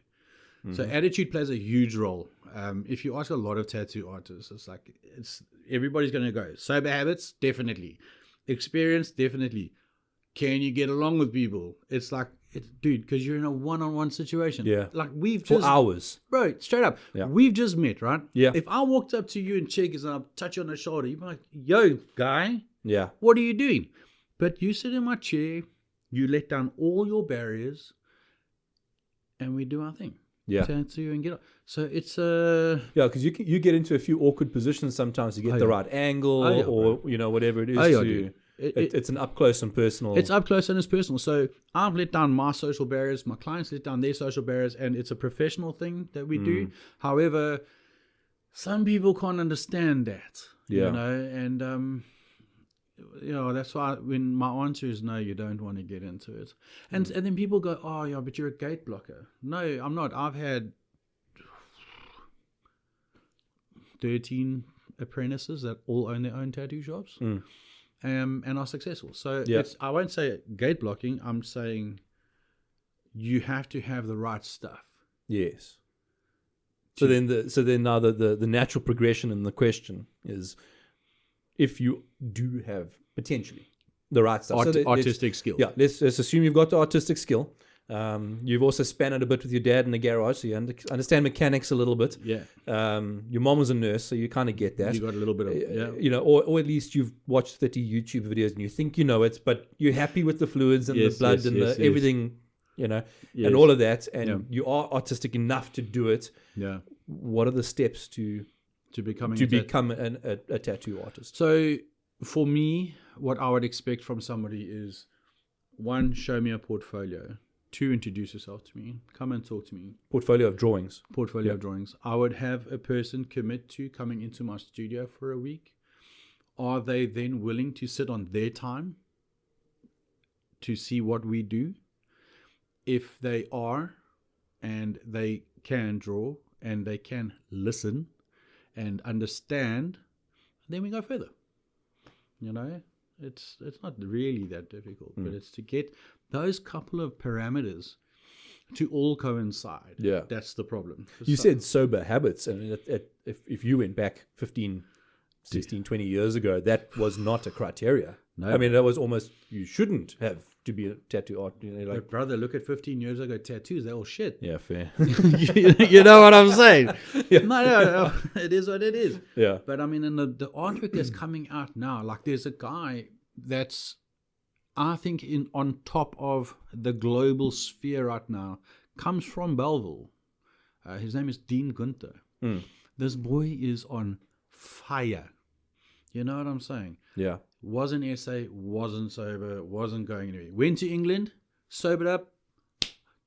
So attitude plays a huge role. If you ask a lot of tattoo artists, it's everybody's going to go. Sober habits, definitely. Experience, definitely. Can you get along with people? It's like, dude, because you're in a one-on-one situation. Yeah. Like we've for hours. Bro, straight up. Yeah. We've just met, right? Yeah. If I walked up to you in Checkers and I touch you on the shoulder, you'd be like, yo, guy. Yeah. What are you doing? But you sit in my chair, you let down all your barriers, and we do our thing. Yeah. Tattoo and get up. So it's because you get into a few awkward positions sometimes to get the right angle or whatever it is it's an up close and personal. It's up close and it's personal. So I've let down my social barriers, my clients let down their social barriers, and it's a professional thing that we do. However, some people can't understand that. You know, and that's why when my answer is no, you don't want to get into it. And then people go, oh yeah, but you're a gate blocker. No, I'm not. I've had 13 apprentices that all own their own tattoo shops and are successful. So I won't say gate blocking. I'm saying you have to have the right stuff. Yes. So then now the natural progression in the question is, if you do have potentially the right stuff, artistic skill. Yeah, let's assume you've got the artistic skill. You've also spanned it a bit with your dad in the garage, so you understand mechanics a little bit. Yeah. Your mom was a nurse, so you kind of get that. You got a little bit of, or at least you've watched 30 YouTube videos and you think you know it, but you're happy with the fluids and the blood and everything, and all of that, and you are artistic enough to do it. Yeah. What are the steps to become a tattoo artist? So for me, what I would expect from somebody is, 1, show me a portfolio. 2, introduce yourself to me. Come and talk to me. Portfolio of drawings. Of drawings. I would have a person commit to coming into my studio for a week. Are they then willing to sit on their time to see what we do? If they are, and they can draw, and they can listen and understand, then we go further. It's not really that difficult, but it's to get those couple of parameters to all coincide. Yeah. That's the problem. You said sober habits, and if you went back 15, 16, 20 years ago, that was not a criteria. No. I mean, that was almost, you shouldn't have to be a tattoo artist. But brother, look at 15 years ago, tattoos, they're all shit. Yeah, fair. You know what I'm saying? Yeah. No, it is what it is. Yeah. But I mean, in the artwork that's coming out now, like there's a guy that's, I think, on top of the global sphere right now, comes from Belleville. His name is Dean Gunther. This boy is on fire. You know what I'm saying? Yeah. Wasn't SA, wasn't sober, wasn't going anywhere. Went to England, sobered up.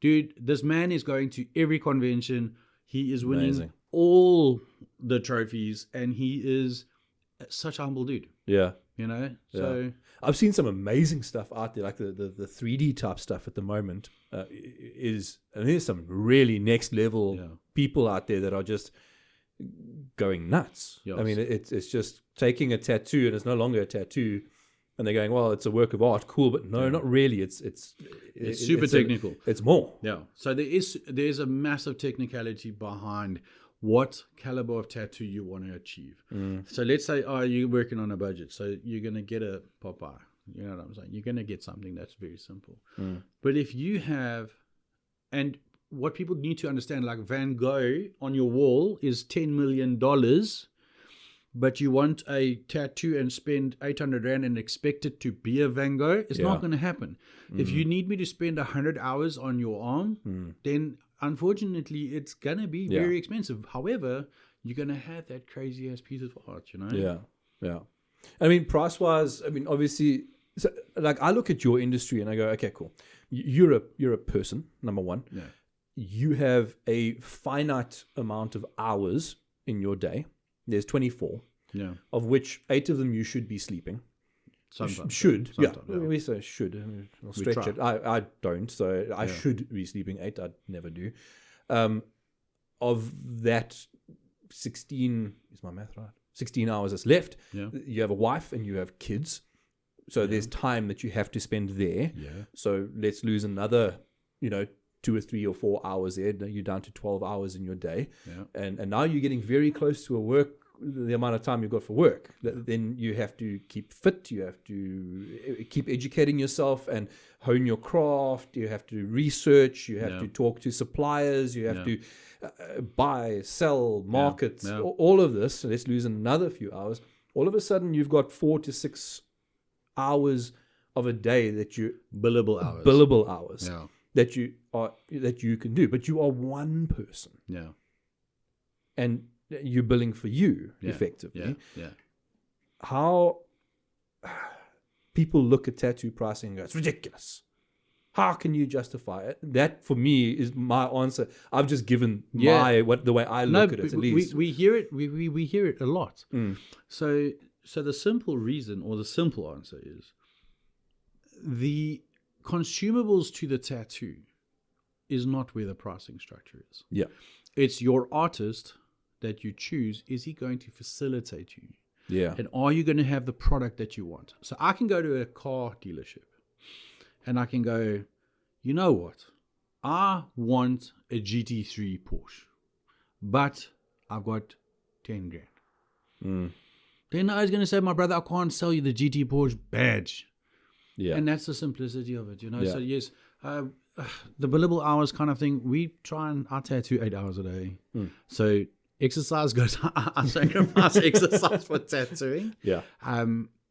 Dude, this man is going to every convention. He is winning all the trophies, and he is such a humble dude. Yeah. So I've seen some amazing stuff out there, like the 3D type stuff at the moment. And there's some really next level people out there that are just going nuts. Yes. I mean, it's just taking a tattoo and it's no longer a tattoo, and they're going, well, it's a work of art, cool, but no, not really. It's super technical. It's more. Yeah. So there's a massive technicality behind what caliber of tattoo you want to achieve. So let's say, you're working on a budget, so you're going to get a Popeye. You know what I'm saying? You're going to get something that's very simple. But if you have, and what people need to understand, like Van Gogh on your wall is $10 million, but you want a tattoo and spend 800 Rand and expect it to be a Van Gogh, it's not going to happen. If you need me to spend 100 hours on your arm, then unfortunately it's going to be very expensive. However, you're going to have that crazy ass piece of art, Yeah. I mean, price wise, obviously, so, like, I look at your industry and I go, okay, cool. You're a person, number one. Yeah. You have a finite amount of hours in your day. There's 24, of which 8 of them you should be sleeping. Sometimes. Should. We say should. We'll stretch it. I don't, so I should be sleeping 8. I'd never do. Of that 16, is my math right? 16 hours that's left. Yeah. You have a wife and you have kids. So there's time that you have to spend there. Yeah. So let's lose another, 2 or 3 or 4 hours there. You're down to 12 hours in your day. Yeah. And now you're getting very close to the amount of time you've got for work. Then you have to keep fit. You have to keep educating yourself and hone your craft. You have to research. You have to talk to suppliers. You have to buy, sell, market, all of this. So let's lose another few hours. All of a sudden, you've got 4 to 6 hours of a day that you billable hours that you can do, but you are one person. Yeah, and you're billing for you effectively. How people look at tattoo pricing and go, it's ridiculous. How can you justify it? That for me is my answer. I've just given the way I look at it. At least we hear it. We hear it a lot. So the simple reason, or the simple answer, is the consumables to the tattoo is not where the pricing structure is. Yeah, it's your artist that you choose. Is he going to facilitate you? Yeah, and are you going to have the product that you want? So I can go to a car dealership and I can go, you know what? I want a GT3 Porsche, but I've got 10 grand. Then I was going to say, my brother, I can't sell you the GT Porsche badge. Yeah. And that's the simplicity of it, So yes, the billable hours kind of thing, I tattoo 8 hours a day. So exercise goes, I sacrifice exercise for tattooing. Yeah.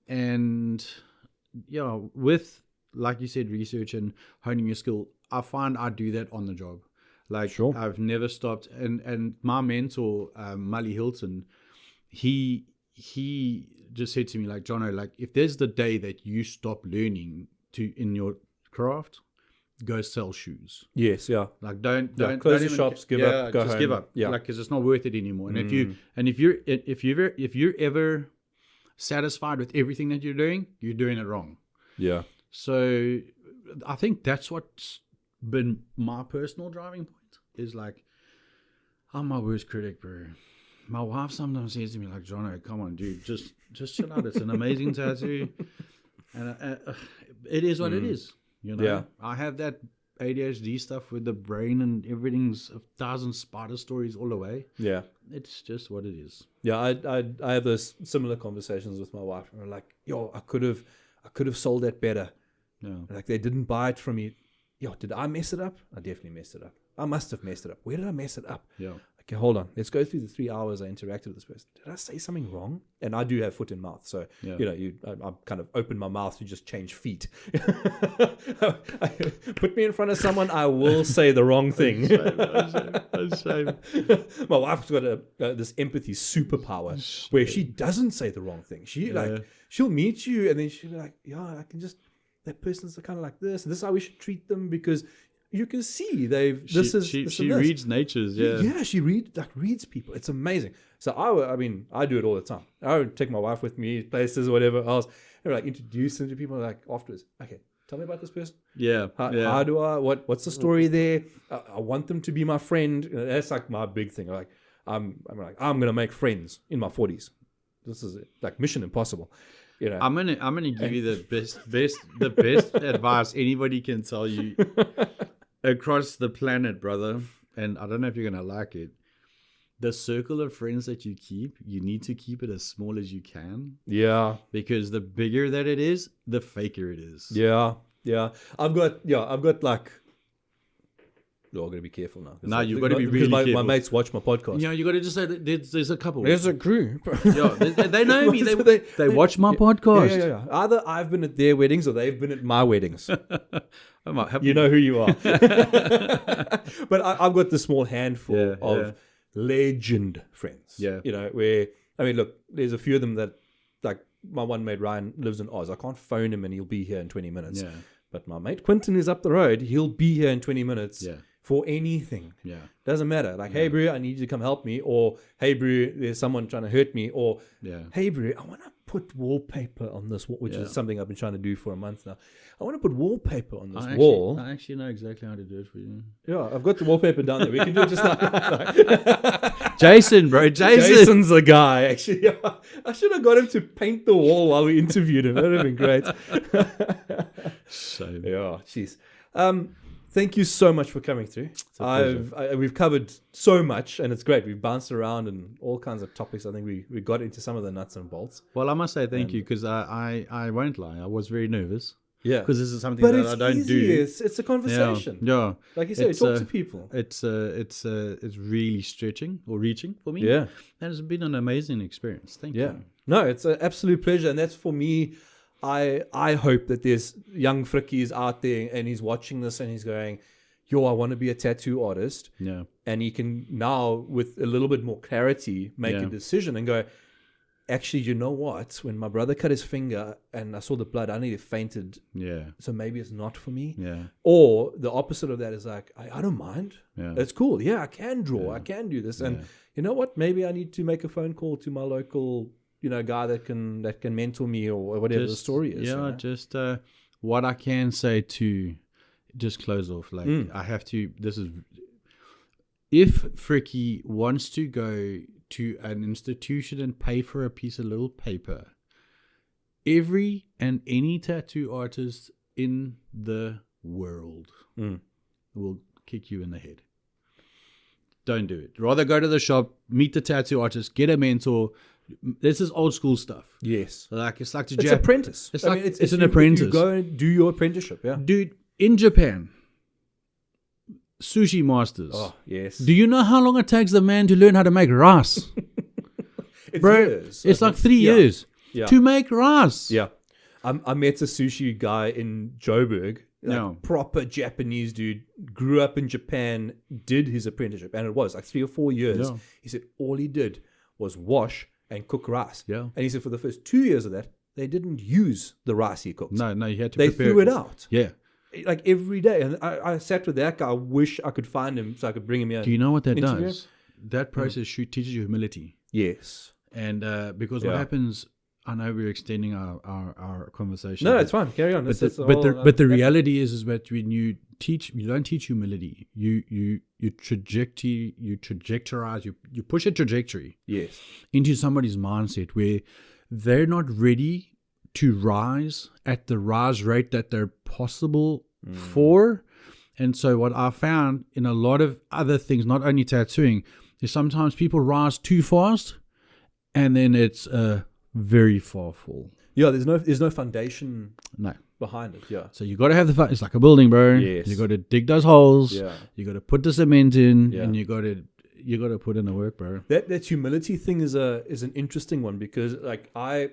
And yeah, with, like you said, research and honing your skill, I find I do that on the job. Like, Sure. I've never stopped. And my mentor, Mully Hilton, he just said to me, like, Jono, like, if there's the day that you stop learning in your craft, go sell shoes. Yes, yeah. Like, don't close the shops, give up, go just home. give up. Yeah. Like, because it's not worth it anymore. And if you're ever satisfied with everything that you're doing it wrong. Yeah. So I think that's what's been my personal driving point, is like, I'm my worst critic, bro. My wife sometimes says to me, like, Jono, come on, dude, just chill out. It's an amazing tattoo. And it is what it is, you know. Yeah. I have that ADHD stuff with the brain, and everything's 1,000 spider stories all the way. Yeah. It's just what it is. Yeah, I have those similar conversations with my wife. And I'm like, yo, I could have sold that better. Yeah. Like, they didn't buy it from me. Yo, did I mess it up? I definitely messed it up. I must have messed it up. Where did I mess it up? Yeah. Okay, hold on. Let's go through the 3 hours I interacted with this person. Did I say something wrong? And I do have foot in mouth. So, Yeah. I kind of open my mouth to just change feet. Put me in front of someone, I will say the wrong thing. That's shame. My wife's got this empathy superpower where she doesn't say the wrong thing. She'll meet you and then she'll be like, yeah, that person's kind of like this. And this is how we should treat them, because you can see she reads natures. Yeah, she reads people. It's amazing. So I do it all the time. I would take my wife with me places or whatever else, and like introduce them to people. Like, afterwards, okay, tell me about this person. Yeah. How do I? What's the story there? I want them to be my friend. That's like my big thing. Like, I'm gonna make friends in my 40s. This is like Mission Impossible. You know. I'm gonna give you the best advice anybody can tell you across the planet, brother. And I don't know if you're gonna like it. The circle of friends that you keep, you need to keep it as small as you can. Yeah. Because the bigger that it is, the faker it is. Yeah. I've got like. Oh, I'm gonna be careful now. No, you've got to be really careful. My mates watch my podcast. You got to just say that there's a couple. There's a group. They know me. They watch my podcast. Yeah. Either I've been at their weddings or they've been at my weddings. You know who you are. But I've got this small handful of legend friends. Yeah. Where, I mean, look, there's a few of them that, like, my one mate Ryan lives in Oz. I can't phone him and he'll be here in 20 minutes. Yeah. But my mate Quentin is up the road. He'll be here in 20 minutes. Yeah. For anything. Yeah. Doesn't matter. Like, hey, bro, I need you to come help me. Or, hey, bro, there's someone trying to hurt me. Or, hey, bro, I want to put wallpaper on this wall, which is something I've been trying to do for a month now. I want to put wallpaper on this wall. I actually know exactly how to do it for you. Yeah, I've got the wallpaper down there. We can do it just like Jason, bro. Jason's the guy, actually. I should have got him to paint the wall while we interviewed him. That would have been great. Jeez. Thank you so much for coming through. We've covered so much, and it's great. We've bounced around and all kinds of topics. I think we got into some of the nuts and bolts. Well, I must say thank you, because I won't lie. I was very nervous. Yeah. Because this is something that I don't do. It's a conversation. Yeah. Like you said, talk to people. It's really stretching or reaching for me. Yeah. And it's been an amazing experience. Thank you. No, it's an absolute pleasure. And that's for me. I hope that there's young frickies out there and he's watching this and he's going, yo, I want to be a tattoo artist. Yeah. And he can now, with a little bit more clarity, make a decision and go, actually, you know what? When my brother cut his finger and I saw the blood, I nearly fainted. Yeah. So maybe it's not for me. Yeah. Or the opposite of that is like, I don't mind. Yeah. It's cool. Yeah, I can draw. Yeah. I can do this. And you know what? Maybe I need to make a phone call to my local, guy that can mentor me or whatever the story is. Yeah, just what I can say to just close off. Like I have to. If Fricky wants to go to an institution and pay for a piece of little paper, every and any tattoo artist in the world will kick you in the head. Don't do it. Rather go to the shop, meet the tattoo artist, get a mentor. This is old school stuff. Yes. It's like it's apprentice. It's an apprentice. You go and do your apprenticeship, yeah. Dude, in Japan, sushi masters. Oh, yes. Do you know how long it takes the man to learn how to make rice? It's Bro, years. it's like 3 years to make rice. Yeah. I met a sushi guy in Joburg, proper Japanese dude, grew up in Japan, did his apprenticeship, and it was like 3 or 4 years. Yeah. He said all he did was wash and cook rice. Yeah. And he said for the first 2 years of that, they didn't use the rice he cooked. No, you had to They prepare. threw it out. Yeah. Like every day. And I sat with that guy. I wish I could find him so I could bring him here. Do you know what that interview does? That process teaches you humility. Yes. And because what happens, I know we're extending our conversation. No, it's fine. Carry on. But the reality is that when you teach, you don't teach humility. You trajectorize, you push a trajectory into somebody's mindset where they're not ready to rise at the rise rate that they're possible for. And so what I found in a lot of other things, not only tattooing, is sometimes people rise too fast and then it's a very far fall. Yeah, there's no foundation behind it. Yeah. So you got to have the it's like a building, bro. Yes. You got to dig those holes. Yeah. You got to put the cement in, and you got to put in the work, bro. That humility thing is an interesting one because like I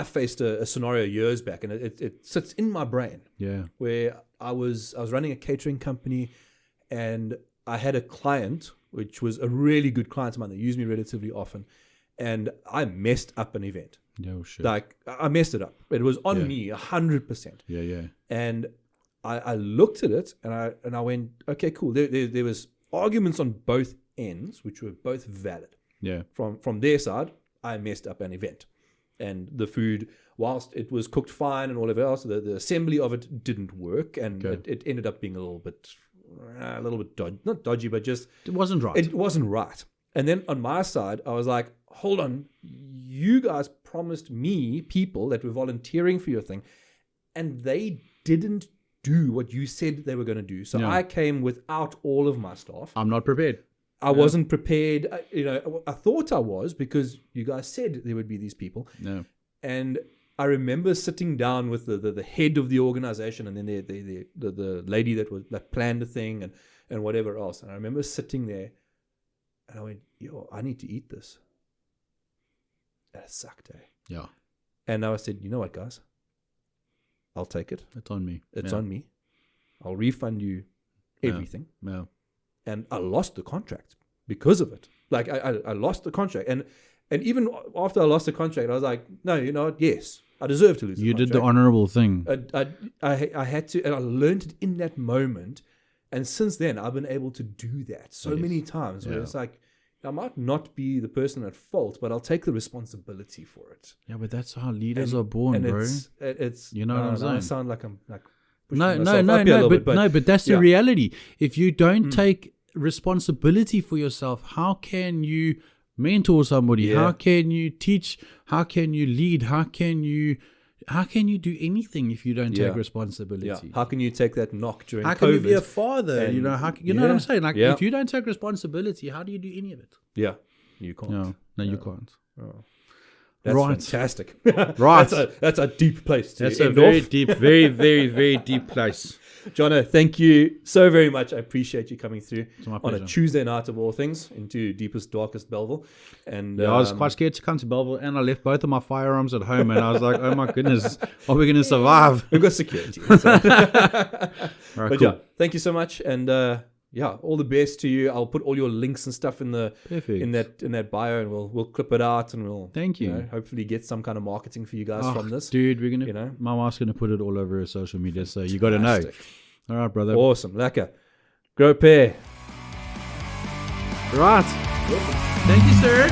faced a scenario years back, and it sits in my brain. Yeah. Where I was running a catering company, and I had a client which was a really good client of mine that used me relatively often, and I messed up an event. No shit. Like I messed it up. It was on me 100%. Yeah. And I looked at it and I went, okay, cool. There was arguments on both ends, which were both valid. Yeah. From their side, I messed up an event, and the food, whilst it was cooked fine and all of it else, the assembly of it didn't work, and it ended up being a little bit dodgy, not dodgy, but just it wasn't right. It wasn't right. And then on my side, I was like, hold on, you guys promised me people that were volunteering for your thing, and they didn't do what you said they were going to do. So I came without all of my staff. I'm not prepared. I wasn't prepared. I thought I was because you guys said there would be these people. No. And I remember sitting down with the head of the organization, and then the lady that planned the thing and whatever else. And I remember sitting there, and I went, yo, I need to eat this. And it sucked, eh? Yeah. And I said, you know what, guys? I'll take it. It's on me. It's on me. I'll refund you everything. Yeah. And I lost the contract because of it. Like I lost the contract. And even after I lost the contract, I was like, no, you know what? Yes, I deserve to lose the contract. You did the honorable thing. I had to, and I learned it in that moment. And since then, I've been able to do that so many times where it's like, I might not be the person at fault, but I'll take the responsibility for it. Yeah, but that's how leaders are born, bro. It's you know what I'm saying? I sound like I'm like but that's the reality. If you don't take responsibility for yourself, how can you mentor somebody? Yeah. How can you teach? How can you lead? How can you do anything if you don't take responsibility? Yeah. How can you take that knock during COVID? How can you be a father? And, you know what I'm saying? Like if you don't take responsibility, how do you do any of it? Yeah, you can't. No, you can't. Oh. That's fantastic. Right. That's a deep place to That's end a very off. deep, very, very, very deep place. Jono, thank you so very much. I appreciate you coming through my on a Tuesday night of all things into deepest, darkest Belleville. And I was quite scared to come to Belleville, and I left both of my firearms at home, and I was like, oh my goodness, are we going to survive? We've got security. But thank you so much. And all the best to you. I'll put all your links and stuff in that bio, and we'll clip it out, and we'll hopefully get some kind of marketing for you guys from this. Dude, we're gonna my wife's gonna put it all over her social media, so you got to know. All right, brother. Awesome, lekker. Grow pair. Right. Thank you, sir.